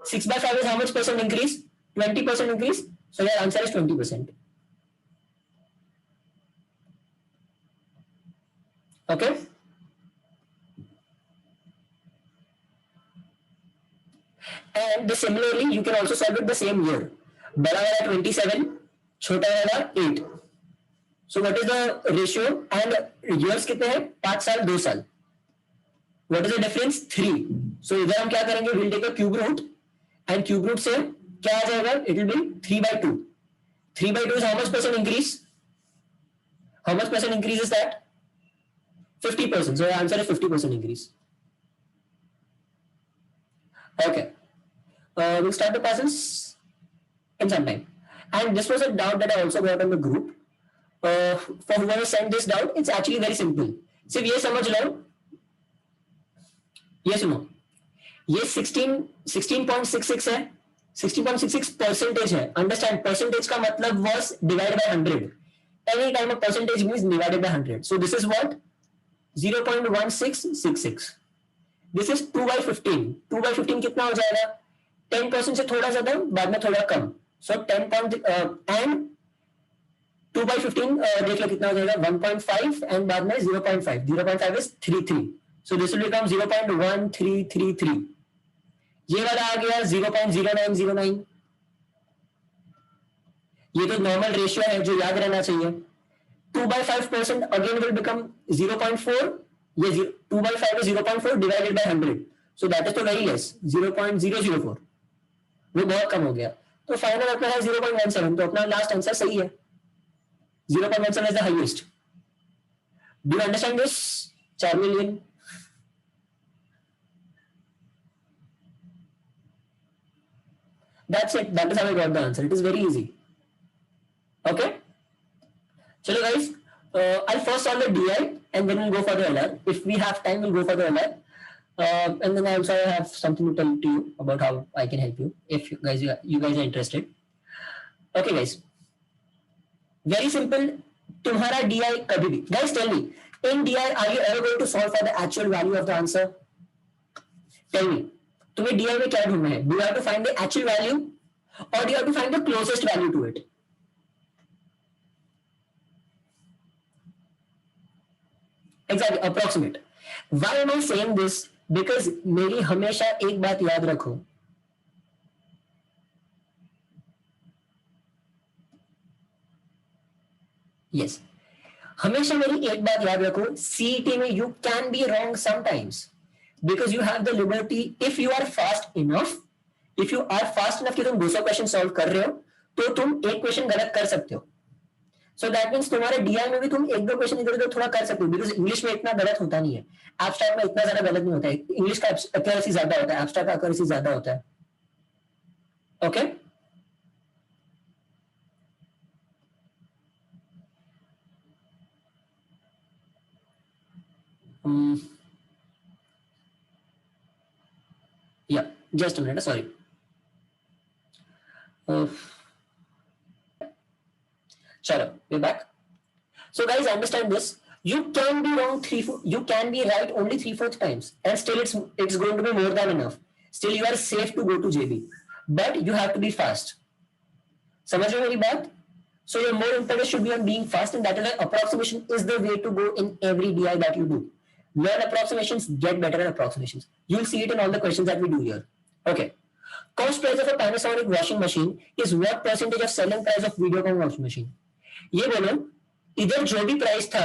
6/5 is how much percent increase? 20% increase. So your answer is 20%. ओके, and similarly you can also solve it the same year. बड़ा वाला 27, छोटा वाला 8. So what is the ratio and years कितने हैं? 5 साल 2 साल. What is the difference? 3. So इधर हम क्या करेंगे? We'll take a cube root and cube root से क्या आ जाएगा? It will be 3/2. 3/2 is how much percent increase? How much percent increase is that? 50%. So the answer is 50% increase. Okay. We'll start the puzzles in some time. And this was a doubt that I also got on the group. For whoever sent this doubt, it's actually very simple. सिर्फ ये समझ लो, ये सुनो, ये 16.66 है. 16.66% है. Understand? Percentage का मतलब was divided by 100. Any time a percentage means divided by 100. So this is what? 0.1666. This is 2/15. 2/15 कितना हो जाएगा? 10% से थोड़ा ज्यादा, बाद में थोड़ा कम. सो 10 एंड 2/15 देख लो कितना हो जाएगा 1.5 एंड बाद में 0.5 0.5 is 33 so this will become 0.1333 ये वाला आ गया 0.0909 ये तो नॉर्मल रेशियो है जो याद रहना चाहिए 2/5% अगेन विल बिकम 0.4 ये 2/5 is 0.4 divided by 100 so that is तो वेरी लेस 0.004 वो बहुत कम हो गया तो फाइनल अपना है 0.17 तो अपना लास्ट आंसर सही है 0.17 is the highest. Do you understand this? 4 million. That's it. That is how I got the answer. It is very easy. Okay. Chalo guys, I'll first solve the DI and then we'll go for the LR. If we have time, we'll go for the LR. And then I also have something to tell to you about how I can help you if you guys are interested. Okay, guys. Very simple. तुम्हारा DI कभी भी guys tell me in DI are you ever going to solve for the actual value of the answer? Tell me तुम्हें DI में क्या ढूंढना है? Do you have to find the actual value or do you have to find the closest value to it? Exactly, approximate. Why am I saying this? Because मेरी हमेशा एक बात याद रखो yes हमेशा मेरी एक बात याद रखो सीईटी में you can be wrong sometimes because you have the liberty if you are fast enough कि तुम 200 क्वेश्चन सॉल्व कर रहे हो तो तुम एक क्वेश्चन गलत कर सकते हो सो दैट मीन्स तुम्हारे डीआई में भी तुम एक दो क्वेश्चन इधर उधर थोड़ा कर सकते हो बिकॉज इंग्लिश में इतना गलत होता नहीं है एब्स्ट्रैक्ट में इतना ज्यादा गलत नहीं होता है इंग्लिश का एक्यूरेसी ज्यादा होता है एब्स्ट्रैक्ट का एक्यूरेसी ज्यादा होता है okay yeah just a minute sorry chalo we're back so guys understand this you can be wrong you can be right only 3/4 times and still it's going to be more than enough still you are safe to go to JB but you have to be fast समझ रहे हो मेरी बात so your more emphasis should be on being fast and that is why approximation is the way to go in every DI that you do learn approximations get better at approximations you'll see it in all the questions that we do here okay cost price of a Panasonic washing machine is what percentage of selling price of Videocon washing machine ये बोलो इधर जो भी price था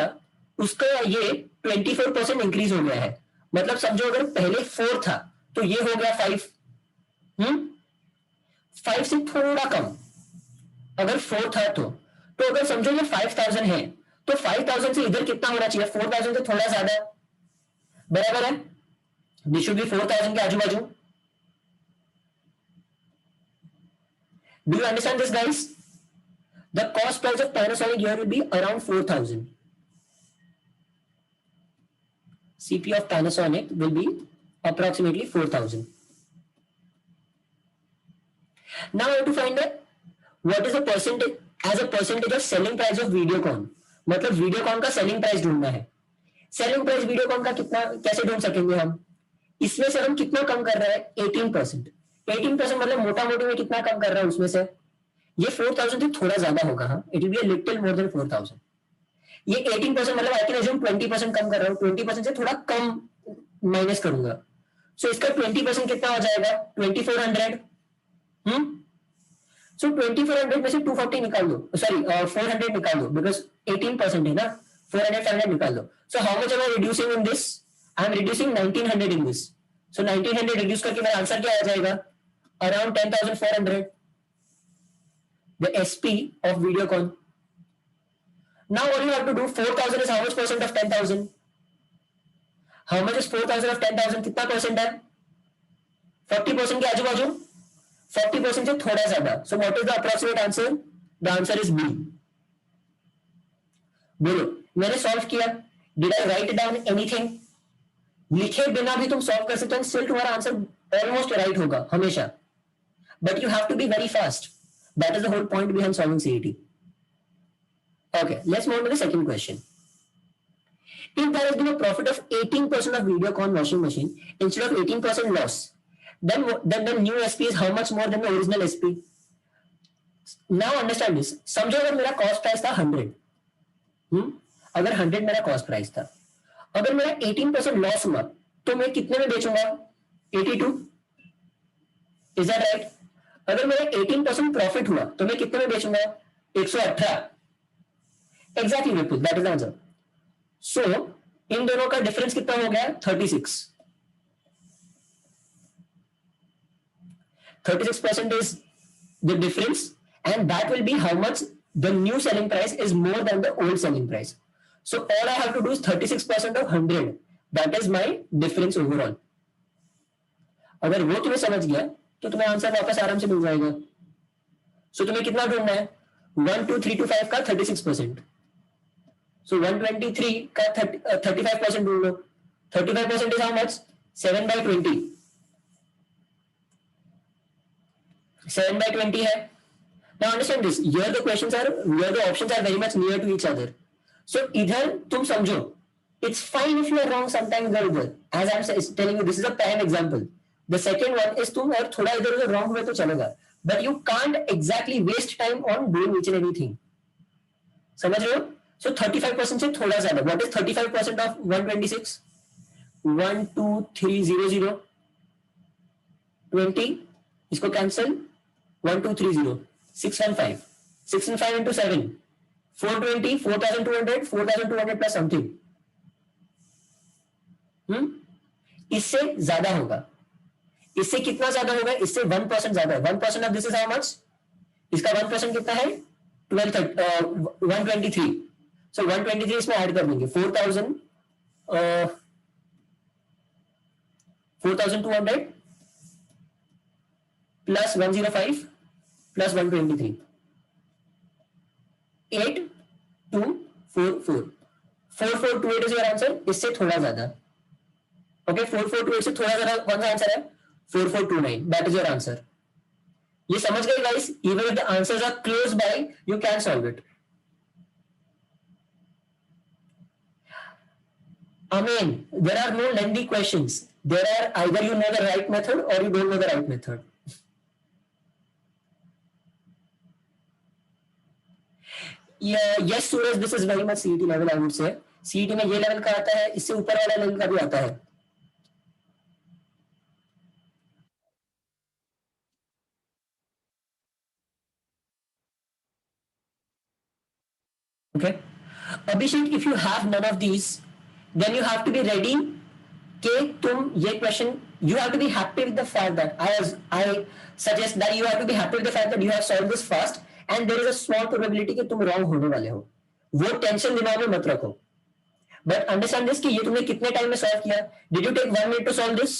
उसका ये 24% increase हो गया है मतलब समझो अगर पहले 4 था तो ये हो गया 5 5 से थोड़ा कम अगर 4 था तो अगर समझो ये 5000 है तो 5000 से इधर कितना होना चाहिए 4000 से थोड़ा ज्यादा बराबर है दिस शुड बी 4000 के आजू बाजू do you understand this guys the cost price of Panasonic here will be around 4000 CP of Panasonic will be approximately 4000 now I have to find out what is the percentage as a percentage of selling price of Videocon मतलब Videocon का selling price ढूंढना है selling price Videocon का कितना कैसे ढूंढ सकेंगे हम इसमें से हम कितना कम कर रहे हैं 18% मतलब मोटा मोटी में कितना कम कर रहा है उसमें से ये 4000 से थोड़ा ज्यादा होगा हाँ it will be a little more than 4000 ये 18% मतलब आई कैन अज्यूम 20% कम कर रहा हूँ 20% से थोड़ा कम माइनस करूंगा सो इसका 20% कितना हो जाएगा 2400 सो 2400 में से 240 निकाल दो सॉरी 400 निकाल दो बिकॉज 18% है ना 400 500 निकाल दो so how much am I reducing in this I am reducing 1900 in this so 1900 reduce करके मेरा आंसर क्या आ जाएगा around 10400 the SP of Videocon. Now what you have to do 4000 is how much percent of 10,000? How much is 4000 of 10,000? कितना percent है 40% के आजू बाजू 40% से थोड़ा ज्यादा so what is the approximate answer? The answer is B. बोलो मैंने सॉल्व किया did I write down anything? लिखे बिना भी तुम सॉल्व कर सकते हो still तुम्हारा आंसर ऑलमोस्ट राइट होगा हमेशा but you have to be very fast. That is the whole point behind solving CET. Okay, let's move on to the second question. If there has been a profit of 18% of Videocon washing machine instead of 18% loss, then the new SP is how much more than the original SP? Now understand this, समझो अगर मेरा cost price था 100, अगर 100 मेरा cost price था, अगर मेरा 18% loss हुआ तो मैं कितने में बेचूंगा? 82, इज दैट राइट? अगर मेरा 18% प्रॉफिट हुआ तो मैं कितने में बेचूंगा? 118। Exactly Vipul, that is answer. So इन दोनों का डिफरेंस कितना हो गया? 36। 36% is the difference, and that will be how much the new selling price is more than the old selling price. So all I have to do is 36% of 100. That is my difference overall. अगर वो तुम्हें समझ गया तो तुम्हें answer वापस आराम से मिल जाएगा। सो तुम्हें कितना ढूंढना है? 1 2 3 to 5 का 36%। सो 123 का 35% ढूंढ लो। 35% इज हाउ मच? 7/20। 7/20 है। Now understand this. Here the questions are, here the options are very much near to each other. So इधर तुम समझो, it's fine if you are wrong sometime इधर उधर. As I'm telling you, this is a prime example. The second one is तुम और थोड़ा इधर उधर wrong हुए तो चलेगा. But you can't exactly waste time on doing each and everything. समझ रहे हो? So 35% से थोड़ा ज्यादा. What is 35% of 126? 1 2 3 0 0 20. इसको कैंसिल. 1 2 3 0 615. 615 into 7. 420, 4,200, 4,200 plus something. इससे ज्यादा होगा। इससे कितना ज्यादा होगा? इससे 1% ज्यादा है। 1% of this is how much? इसका 1% कितना है? 123। सो 123 इसमें ऐड कर देंगे। 4,200 plus 105 plus 123, 8244। 4428 is your answer. इससे थोड़ा ज्यादा। ओके, 4428 से थोड़ा ज्यादा कौन सा आंसर है? 4429। That is your answer. ये समझ गए guys? Even if the answers are close by, you can solve it. I mean, there are no lengthy questions. There are either you know the right method or you don't know the right method. Yes, Suraj, this is very much CET level, I would say. CET में ये level का आता है, इससे ऊपर वाला level का भी आता है। Okay, Abhishek, if you have none of these, then you have to be ready कि तुम ये question, you have to be happy with the fact that I suggest that you have to be happy with the fact that you have solved this fast and there is a small probability कि तुम wrong होने वाले हो। वो tension दिमाग में मत रखो। बट अंडरस्टैंड दिस कि ये तुमने कितने टाइम में सॉल्व किया? Did you take 1 minute to solve this?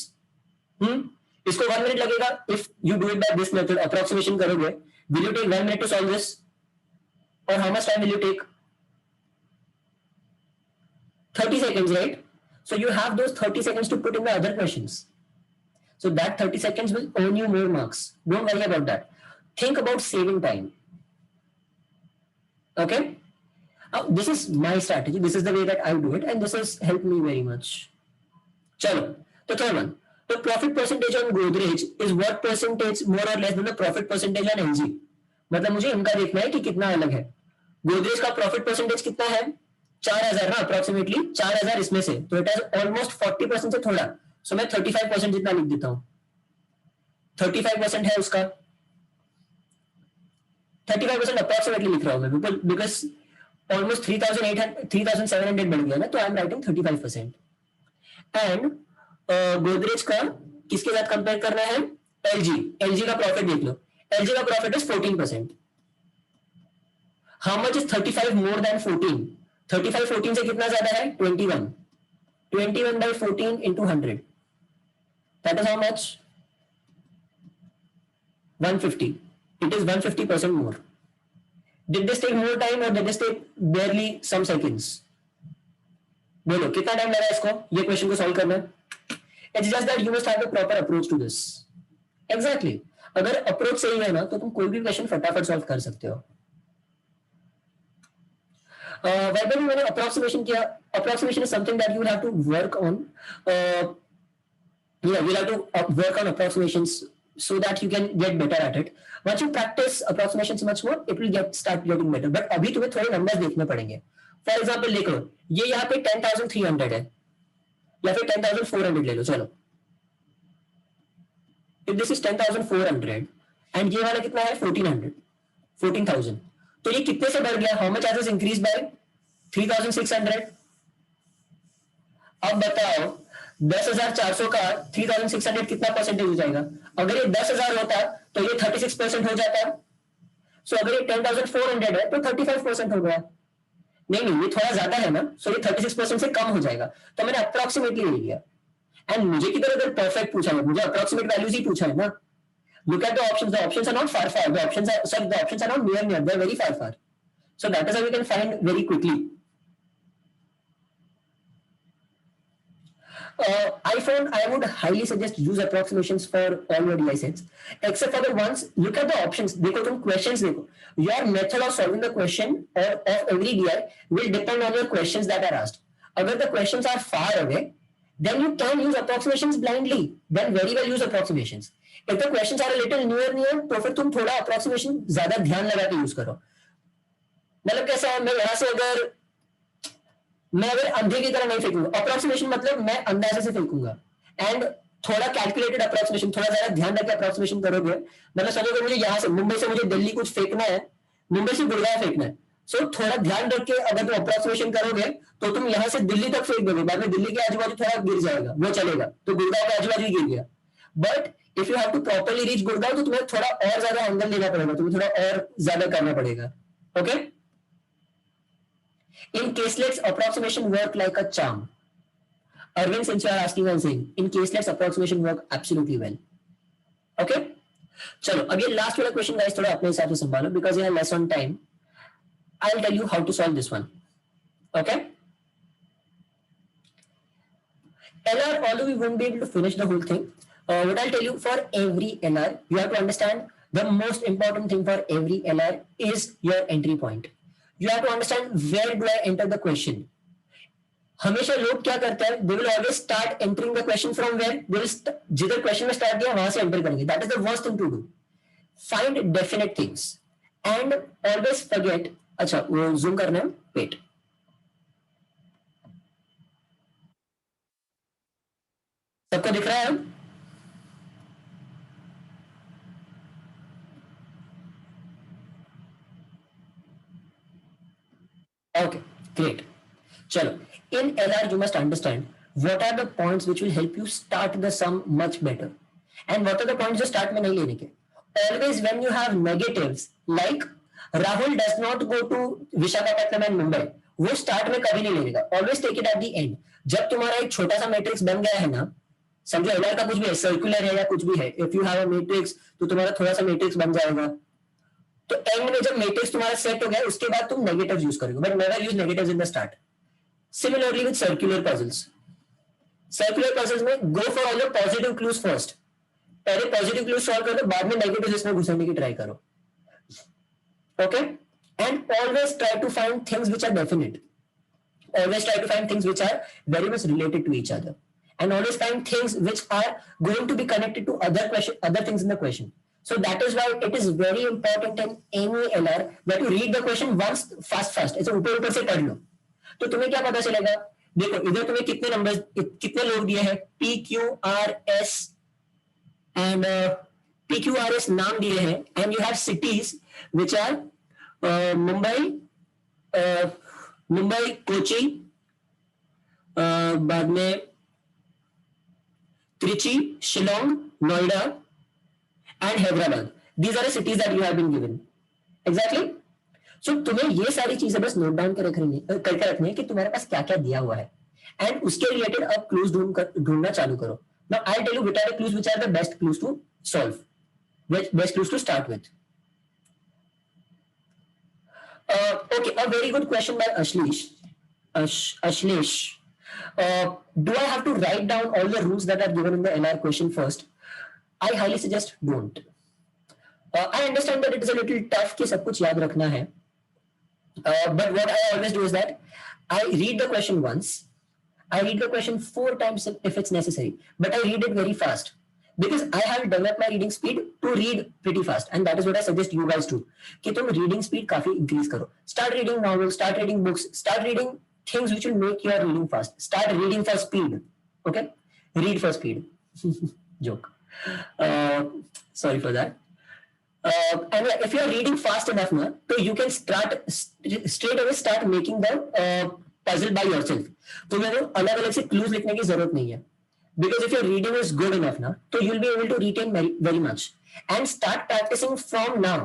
इसको 1 मिनट लगेगा। If you do it by this method, approximation करोगे, will you take 1 minute to solve this? और how much time will you take? 30 seconds, right? So you have those 30 seconds to put in the other questions. So that 30 seconds will earn you more marks. Don't worry about that. Think about saving time. Okay? This is my strategy. This is the way that I do it, and this has helped me very much. Chalo. The third one. The profit percentage on Godrej is what percentage more or less than the profit percentage on LG? मतलब मुझे इनका देखना है कि कितना अलग है। गोदरेज का प्रॉफिट परसेंटेज कितना है? 4,000 ना, अप्रोक्सीमेटली 4,000 इसमें से, तो इट इज ऑलमोस्ट 40% से थोड़ा। सो मैं 35% जितना लिख देता हूं। 35% है उसका। 35% अप्रोक्सीमेटली लिख रहा हूं मैं, बिकॉज ऑलमोस्ट 3,700 बढ़ गया ना, तो I am writing 35%। And Godrej का किसके साथ कंपेयर करना है? एलजी का प्रॉफिट देख लो। एलजी का profit is 14%। How much is 35 more than 14? 35 14 से कितना ज्यादा है? 21। 21 by 14 into 100. That is how much? 150. It is 150% more. Did this take more time or did this take barely some seconds? बोलो कितना time लगा इसको, ये क्वेश्चन को सॉल्व करना? It's just that you must have a proper approach to this. Exactly. अगर approach सही है ना तो तुम कोई भी क्वेश्चन फटाफट सॉल्व कर सकते हो। वैसे भी मैंने अप्रोक्सीमेशन किया। Approximation is something that you will have to work on. You will have to work on approximations so that you can get better at it. Once you practice approximations much more, it will start getting better. But अभी तुम्हें थोड़े numbers देखने पड़ेंगे. For example, देखो ये यहाँ पे 10,300 है या फिर 10,400 ले लो चलो. If this is 10,400 and ये वाला कितना है 14,000, तो ये कितने से बढ़ गया? How much has this increased by 3,600? अब बताओ 10,400 का 3,600 कितना परसेंटेज हो जाएगा? अगर ये 10,000 होता तो ये 36% हो जाता. सो अगर ये 10,400 है तो 35% हो गया. नहीं ये थोड़ा ज्यादा है ना, सो ये 36% से कम हो जाएगा. तो मैंने अप्रोक्सीमेटली ले लिया. एंड मुझे किधर अगर परफेक्ट पूछा है, मुझे अप्रोक्सीमेट वैल्यूज ही पूछा है ना. Look at the options. The options are not far. The options are not near. They're very far. So that is how we can find very quickly. I would highly suggest use approximations for all your DI sets, except for the ones. Look at the options. देखो तुम questions देखो. Your method of solving the question or of every DI will depend on your questions that are asked. अगर the questions are far away, then you can use approximations blindly. Then very well use approximations. If the questions are a little near, तो फिर तुम थोड़ा approximation ज्यादा ध्यान लगा के use करो. मतलब कैसा है, मैं यहाँ से अगर अंधे की तरह नहीं फेंकूंगा. अप्रोक्सीमेशन मतलब मैं अंदाजे से फेंकूंगा. एंड थोड़ा कैलकुलेटेड अप्रोक्सीमेशन, थोड़ा ज्यादा ध्यान रख के अप्रोक्सीमेशन करोगे. मतलब समझो मुझे यहाँ से मुंबई से मुझे दिल्ली कुछ फेंकना है, मुंबई से गुड़गांव फेंकना है. सो थोड़ा ध्यान रख के अगर तुम अप्रोक्सीमेशन करोगे तो तुम यहाँ से दिल्ली तक फेंक दोगे, बाद में दिल्ली के आजू बाजू थोड़ा गिर जाएगा, वो चलेगा, तो गुड़गांव के आजू बाजू गिर गया. But if you have to properly reach Gurgaon तो तुम्हें थोड़ा और ज्यादा एंगल लेना पड़ेगा, तुम्हें थोड़ा और ज्यादा करना पड़ेगा. Okay. In caselets, approximation work like a charm. Arvind, since you are asking and saying, in caselets, approximation work absolutely well. Okay? चलो अब ये लास्ट वाला क्वेश्चन गाइस थोड़ा अपने हिसाब से संभालो, because you are less on time. I'll tell you how to solve this one. Okay? LR, although we won't be able to finish the whole thing, what I'll tell you, for every LR, you have to understand the most important thing for every LR is your entry point. You have to understand where do I enter the question. हमेशा लोग क्या करते हैं, they will always start entering the question from where they will जिधर question में start किया वहां से एंटर करेंगे. That is the worst thing to do. Find definite things and always forget. अच्छा वो जूम करना है. Wait. सबको दिख रहा है? Okay, great. Chalo. In LR, you must understand what are the points which will help you start the sum much better, and what are the points जो start में नहीं लेने के. Always when you have negatives, like Rahul does not go to Visakhapatnam and Mumbai, वो start में कभी नहीं लेगा. Always take it at the end. जब तुम्हारा एक छोटा सा मैट्रिक्स बन गया है ना, समझो LR का कुछ भी है, सर्कुलर है या कुछ भी है, if you have a matrix, तो तुम्हारा थोड़ा सा मैट्रिक्स बन जाएगा. तो एंड में जब मैट्रिक्स तुम्हारा सेट हो गया उसके बाद तुम नेगेटिव्स यूज करोगे, but never use negatives in the start. Similarly with circular puzzles में go for all the positive clues first. पहले पॉजिटिव क्लूज सॉल्व करो, बाद में नेगेटिव इसमें घुसने की ट्राई करो. Okay. And always try to find things which are definite. Always try to find things which are very much related to each other, and always find things which are going to be connected to other things in the question. So that is why it is very important in any LR that you read the question once fast. ऐसे ऊपर से पढ़ लो तो तुम्हें क्या पता चलेगा. देखो इधर तुम्हें कितने नंबर्स, कितने लोग दिए हैं, PQRS and PQRS नाम दिए हैं, and you have cities which are Mumbai, Kochi, बाद में Trichy, Shillong, Noida and Hyderabad. These are the cities that you have been given. Exactly. So तुम्हें ये सारी चीजें बस नोट डाउन करके रखनी है कि तुम्हारे पास क्या क्या दिया हुआ है, एंड उसके रिलेटेड अब क्लूज ढूंढना चालू करो. Now I'll tell you which are the clues which are the best clues to solve, best clues to start with. Okay, a very good question by Ashlesh. Do I have to write down all the rules that are given in the LR question first? I highly suggest don't. I understand that it is a little tough कि सब कुछ याद रखना है. But what I always do is that I read the question once. I read the question 4 times if it's necessary, but I read it very fast. because I have developed my reading speed to read pretty fast, and that is what I suggest you guys do कि तुम reading speed काफी increase करो. Start reading novels, start reading books, start reading things which will make your reading fast. Start reading for speed. Okay, read for speed. Joke. Uh, Sorry for that. And if you are reading fast enough now, so you can straight away start making the puzzle by yourself. तुम्हें वो अलग अलग से clues लिखने की जरूरत नहीं है. Because if your reading is good enough now, so you'll be able to retain very much. And start practicing from now.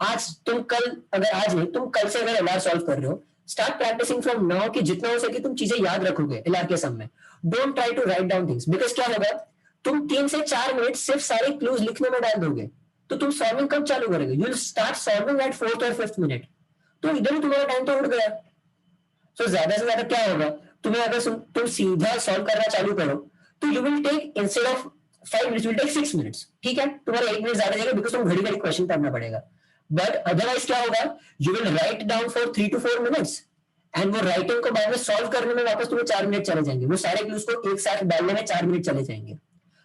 आज तुम कल अगर आज नहीं तुम कल से अगर LR सॉल्व कर रहे हो, start practicing from now कि जितना हो सके तुम चीजें याद रखोगे LR के सम में. Don't try to write down things because क्या होगा, तुम 3 से 4 मिनट सिर्फ सारे क्लूज लिखने में डाल दोगे, तो तुम सॉल्विंग कब चालू करोगे? You will start solving at 4th और 5th मिनट, तो इधर ही तुम्हारा टाइम तो उड़ गया. तो ज्यादा से ज्यादा क्या होगा, तुम्हें अगर तुम सीधा सॉल्व करना चालू करो तो you will take instead of 5 minutes will take 6 minutes. ठीक है, तुम्हारा 1 मिनट ज्यादा जाएगा बिकॉज तुम घड़ी घड़ी क्वेश्चन करना पड़ेगा. बट अदरवाइज क्या होगा, you will write down for 3 to 4 minutes and वो राइटिंग को बाद में सॉल्व करने में वापस तुम्हें 4 मिनट चले जाएंगे. वो सारे क्लूज को एक साथ डालने में 4 मिनट चले जाएंगे.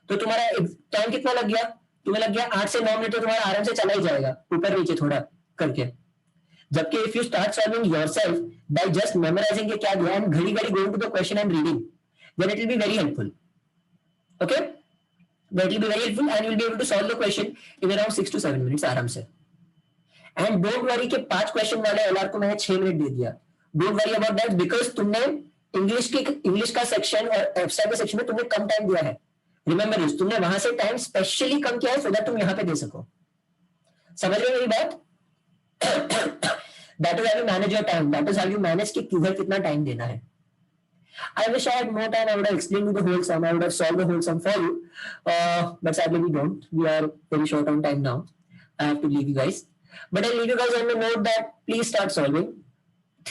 तो तुम्हारा टाइम कितना लग गया, तुम्हें लग गया 8 से 9 मिनट, तो तुम्हारा आराम से चला ही जाएगा ऊपर नीचे थोड़ा करके. जबकि if you start solving yourself by just memorising के क्या दिया एंड घड़ी घड़ी going to the question and reading, then it will be very helpful. Okay, that will be very helpful and you will be able to solve the question in around 6 to 7 minutes आराम से. And don't worry कि 5 question वाले LR को मैंने 6 minute दे दिया. Don't worry about that because तुमने English का section और एब्स्ट्रैक्ट का सेक्शन में तुमने कम टाइम दिया है. रिमेंबर दिस, तुमने वहां से टाइम स्पेशली कम किया है सो दैट तुम यहां पे दे सको. समझ रहे हो मेरी बात? That is how you manage your time. That is how you manage कि किधर कितना टाइम देना है. I wish I had more time. I would have explained you the whole sum. I would have solved the whole sum for you. But sadly we don't. We are very short on time now. I have to leave you guys. But I'll leave you guys on the note that please start solving.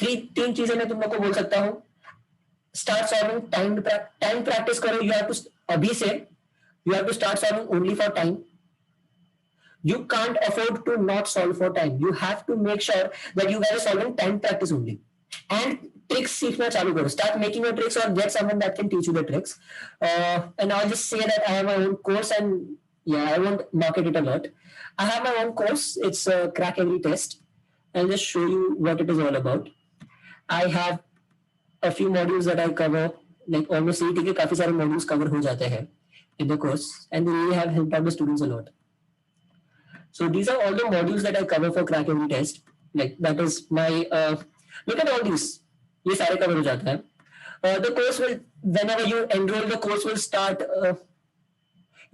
तीन चीजें मैं तुम लोग को बोल सकता हूँ. Start solving. Time practice करो. You have to अभी से you have to start solving only for time. You can't afford to not solve for time. You have to make sure that you guys are solving time practice only. And tricks सीखना चालू करो. Start making your tricks or get someone that can teach you the tricks. And I'll just say that I have my own course and yeah, I won't market it a lot. I have my own course. It's Crack Every Test. I'll just show you what it is all about. I have a few modules that I cover. Like almost CET के काफी सारे modules cover हो जाते हैं in the course, and they really have helped out the students a lot. So these are all the modules that I cover for Crack Every Test. Like that is my look at all these. ये सारे cover हो जाता है. The course will, whenever you enroll, the course will start.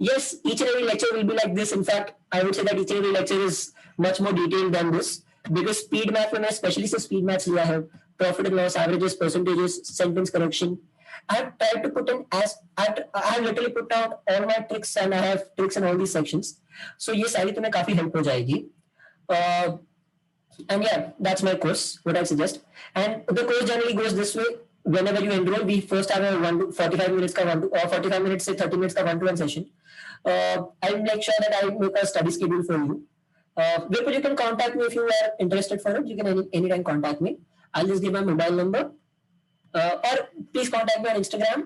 Yes, each and every lecture will be like this. In fact, I would say that each and every lecture is much more detailed than this because speed math में मैं specially से speed maths लिया है. Profit and loss, averages, percentages, sentence correction. I have tried to put in I have literally put out all my tricks and I have tricks in all these sections. So ये सारी तुम्हें काफी help हो जाएगी. And yeah, that's my course. What I suggest. And the course generally goes this way. Whenever you enroll, we first have a 45 minutes ka or 45 minutes to 30 minutes ka one-to-one session. I'll make sure that I make a study schedule for you. Vipul, you can contact me if you are interested for it. You can anytime contact me. I'll just give my mobile number. Or please contact me on Instagram.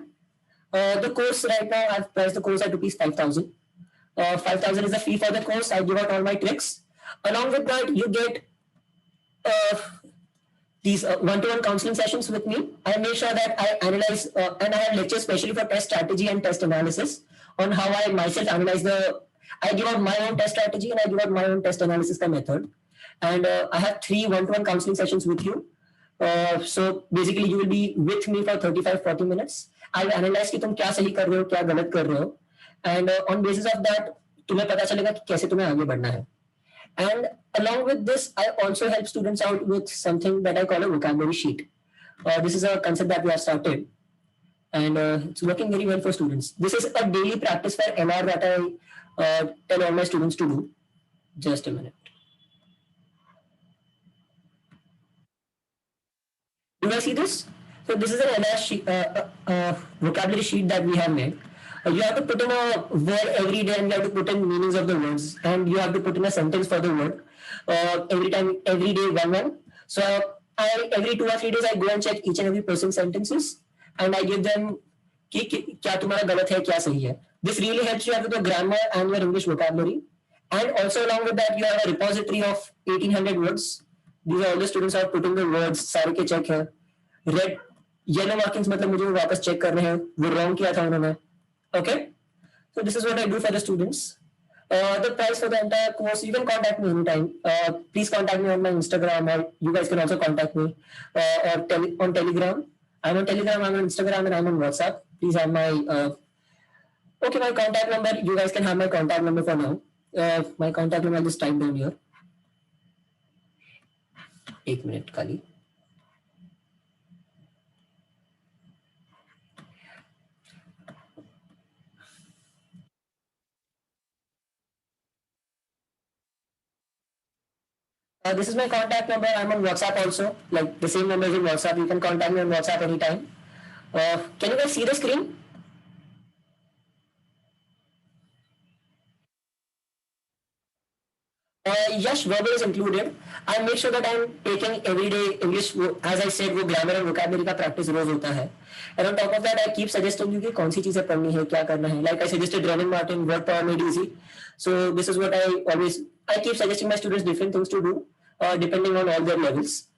The course right now, I've priced the course at rupees 5,000. 5,000 is the fee for the course. I give out all my tricks. Along with that, you get these one-to-one counseling sessions with me. I make sure that I analyze and I have lectures specially for test strategy and test analysis on how I myself analyze I give out my own test strategy and I give out my own test analysis ka method. And I have 3 one-to-one counseling sessions with you. So basically you will be with me for 35-40 minutes. I'll analyze कि तुम क्या सही कर रहे हो, क्या गलत कर रहे हो. And on basis of that, तुम्हें पता चलेगा कि कैसे तुम्हें आगे बढ़ना है. And along with this, I also help students out with something that I call a vocabulary sheet. This is a concept that we have started, and it's working very well for students. This is a daily practice for LR that I tell all my students to do. Just a minute. Do I see this? So this is an LR sheet, vocabulary sheet that we have made. You have to put in a word every day and you have to put in meanings of the words and you have to put in a sentence for the word every day one. So every 2 or 3 days I go and check each and every person's sentences and I give them कि क्या तुम्हारा गलत है क्या सही है. This really helps you out with your grammar and your English vocabulary. And also along with that, you have a repository of 1800 words. These are all the students are putting the words. सारे के check है. Red, yellow markings मतलब मुझे वो वापस check कर रहे हैं. वो wrong किया था उन्होंने. Okay. So this is what I do for the students. The price for the entire course, you can contact me anytime. Please contact me on my Instagram, or you guys can also contact me on Telegram. I'm on Telegram, I'm on Instagram, and I'm on WhatsApp. Please have my okay, my contact number. You guys can have my contact number for now. My contact number I'll just type down here. 1 minute, Kali. This is my contact number. I'm on WhatsApp also. Like the same number is in WhatsApp. You can contact me on WhatsApp anytime. Can you guys see the screen? Yes, verbal is included. I make sure that I'm taking everyday English. As I said, वो grammar and vocabulary का practice रोज होता है. And on top of that, I keep suggesting you कि कौन सी चीजें पढ़नी है, क्या करना है. Like I suggested Renan Martin, Word Power Made Easy. So this is what I keep suggesting my students different things to do, depending on all their levels.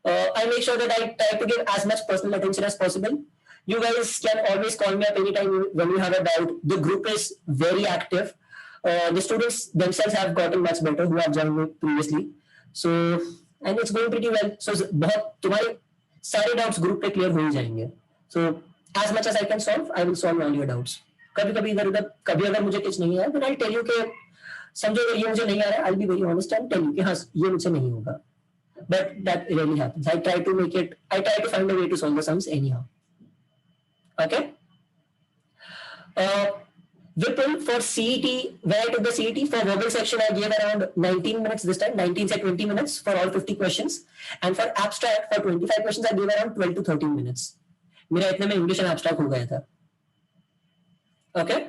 I make sure that I try to give as much personal attention as possible. You guys can always call me up anytime when you have a doubt. The group is very active. The students themselves have gotten much better who have joined me previously. So and it's going pretty well. So बहुत तुम्हारे सारे doubts group पे clear हो ही जाएंगे. So as much as I can solve, I will solve all your doubts. कभी कभी इधर उधर कभी अगर मुझे कुछ नहीं आया, then I'll tell you कि समझो अगर ये मुझे नहीं आ रहा है, I'll be very honest and tell you कि हाँ ये मुझसे नहीं होगा. But that really happens. I try to find a way to solve the sums anyhow. Okay. Vipul, for CET, when I took the CET for verbal section, I gave around 19 minutes this time, 19 से 20 minutes for all 50 questions. And for abstract, for 25 questions, I gave around 12 to 13 minutes. मेरा इतने में English and abstract हो गया था. Okay?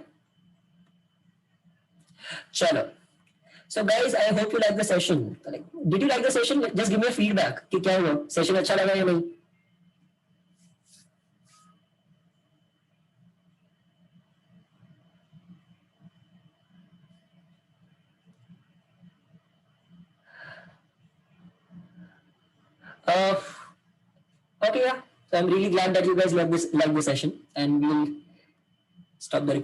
चलो. So guys, I hope you like the session. Like, did you like the session? Just give me a feedback कि क्या हुआ? Session अच्छा लगा या नहीं? Okay, yeah. So I'm really glad that you guys like this session, and we'll stop the.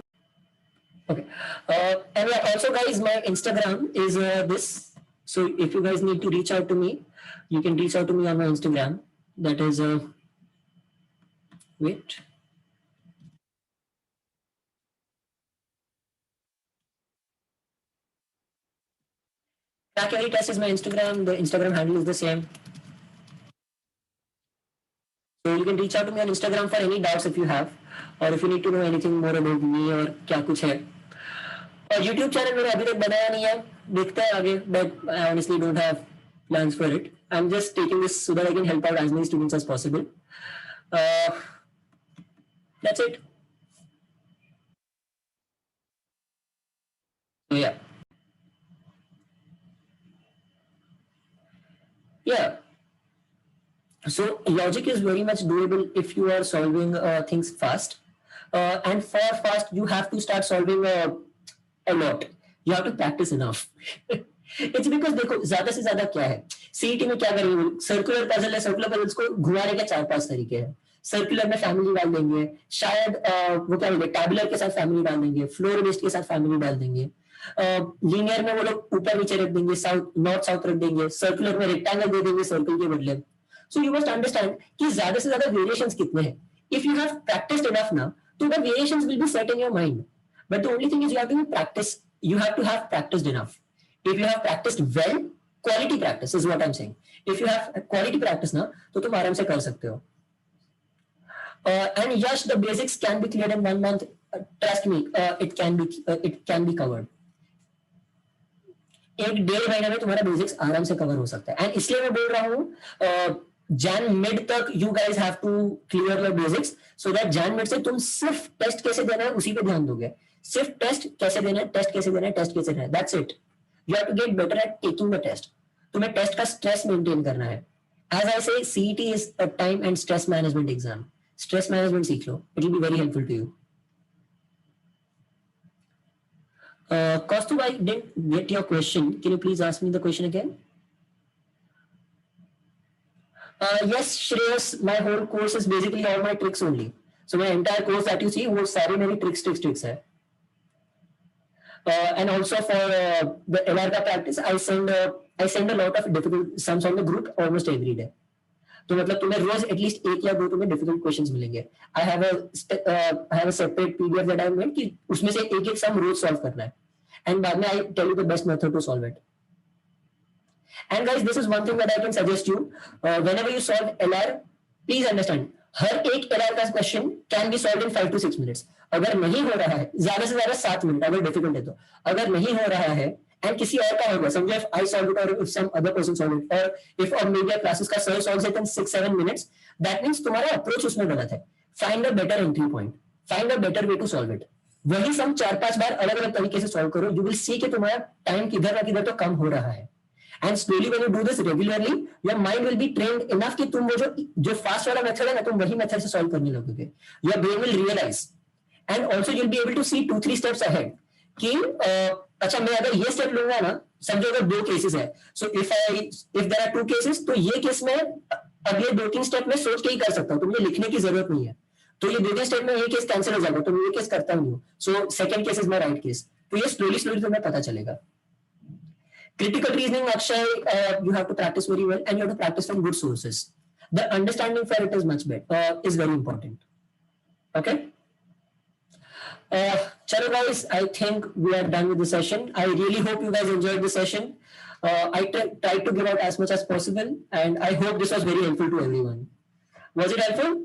Okay. And yeah, also guys, my Instagram is this. So if you guys need to reach out to me, you can reach out to me on my Instagram. That is wait. Crack Every Test is my Instagram. The Instagram handle is the same. So you can reach out to me on Instagram for any doubts if you have, or if you need to know anything more about me or क्या कुछ है. और YouTube channel मैंने अभी तक बनाया नहीं है, देखते हैं आगे, but I honestly don't have plans for it. I'm just taking this so that I can help out as many students as possible. That's it. So yeah. Yeah. So logic is very much doable if you are solving things fast. And for fast, you have to start solving a lot. You have to practice enough. It's because देखो ज्यादा से ज्यादा क्या है, CET में क्या करेंगे, circular puzzle है, सर्कुलर पजल्स को घुमाने के 4-5 तरीके हैं. सर्कुलर में फैमिली डाल देंगे, शायद वो क्या बोलते हैं, टैबुलर के साथ फैमिली डाल देंगे, फ्लोर बेस्ड के साथ फैमिली डाल देंगे, लीनियर में वो लोग ऊपर नीचे रख देंगे, साउथ नॉर्थ साउथ रख देंगे, सर्कुलर में रेक्टेंगल दे देंगे सर्कल के बदले. सो यू मस्ट अंडरस्टैंड कि ज्यादा से ज्यादा वेरिएशंस कितने हैं. If you have practised enough ना, तो the variations will be set in your mind. But the only thing is you have to practise, you have to have practiced enough. If you have practiced well, quality practice is what I'm saying. If you have quality practice ना, तो तुम आराम से कर सकते हो. And yes, the basics can be cleared in 1 month. Trust me, it can be covered. 1-1.5 महीने में तुम्हारा बेसिक्स आराम से कवर हो सकता है. एंड इसलिए मैं बोल रहा हूँ जैन मिड तक you guys have to clear your basics, so that Jan mid से तुम सिर्फ टेस्ट कैसे देना है उसी पे ध्यान दोगे. सिर्फ टेस्ट कैसे देना है, टेस्ट कैसे देना है, टेस्ट कैसे देना है, that's it. You have to get better at taking the test. तुम्हें टेस्ट का स्ट्रेस मेंटेन करना है. As I say, CET is a time and stress management exam. Stress management सीख लो, it will be very helpful to you. Kaustuv, I didn't get your question. Can you please ask me the question again? Yes, Shreyas, my whole course is basically all my tricks only. So my entire course that you see, वो सारे मेरी tricks है. And also for the LR practice, I send a lot of difficult sums on the group almost every day. तो मतलब तुम्हें रोज at least एक या दो तुम्हें डिफिकल्ट क्वेश्चंस मिलेंगे. I have a separate PDF that I made कि उसमें से एक एक सम रोज सॉल्व करना है, एंड बाद में I tell you the best method to solve it. And guys, this is one thing that I can suggest you. Whenever you solve LR, please understand, हर एक LR का question can be solve in 5 to 6 minutes. अगर नहीं हो रहा है, ज्यादा से ज्यादा 7 मिनट अगर डिफिकल्ट है तो. अगर नहीं हो रहा है एंड किसी और का होगा, समझो if I solve it or if some other person solve it, or if maybe a classes का sir solves it in 6-7 minutes, that means तुम्हारा अप्रोच उसमें गलत है. Find a better entry point, find a better way to solve it. वही सम 4-5 बार अलग अलग तरीके से सॉल्व करो, यू विल सी कि तुम्हारा टाइम किधर ना किधर तो कम हो रहा है. And slowly when you do this regularly, your mind will be trained enough कि तुम वो जो फास्ट वाला मेथड है ना, तुम वही मेथड से सॉल्व करने लगोगे. Your brain will realise and also you will be able to see 2-3 steps ahead कि अच्छा मैं अगर ये स्टेप लूंगा ना, समझो अगर 2 केसेस है, so if there are 2 cases, तो ये केस में अगले 2-3 स्टेप में सोच के ही कर सकता हूँ, तो मुझे लिखने की जरूरत नहीं है. तो ये 2-3 स्टेप में ये केस कैंसिल हो जाएगा, तो मैं ये केस करता नहीं हूँ, so second case is my right case. तो ये स्लोली तुम्हें पता चलेगा. Critical reasoning, Akshay, you have to practice very well, and you have to practice from good sources. The understanding for it is much better, is very important. Okay. Chalo guys, I think we are done with the session. I really hope you guys enjoyed the session. I tried to give out as much as possible, and I hope this was very helpful to everyone. Was it helpful?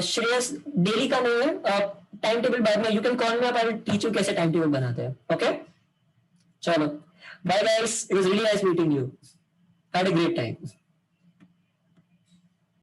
Shreyas daily का नहीं है, time table बाद में, you can call me up, I will teach you कैसे time table बनाते हैं. Okay, चलो bye guys, it was really nice meeting you, had a great time.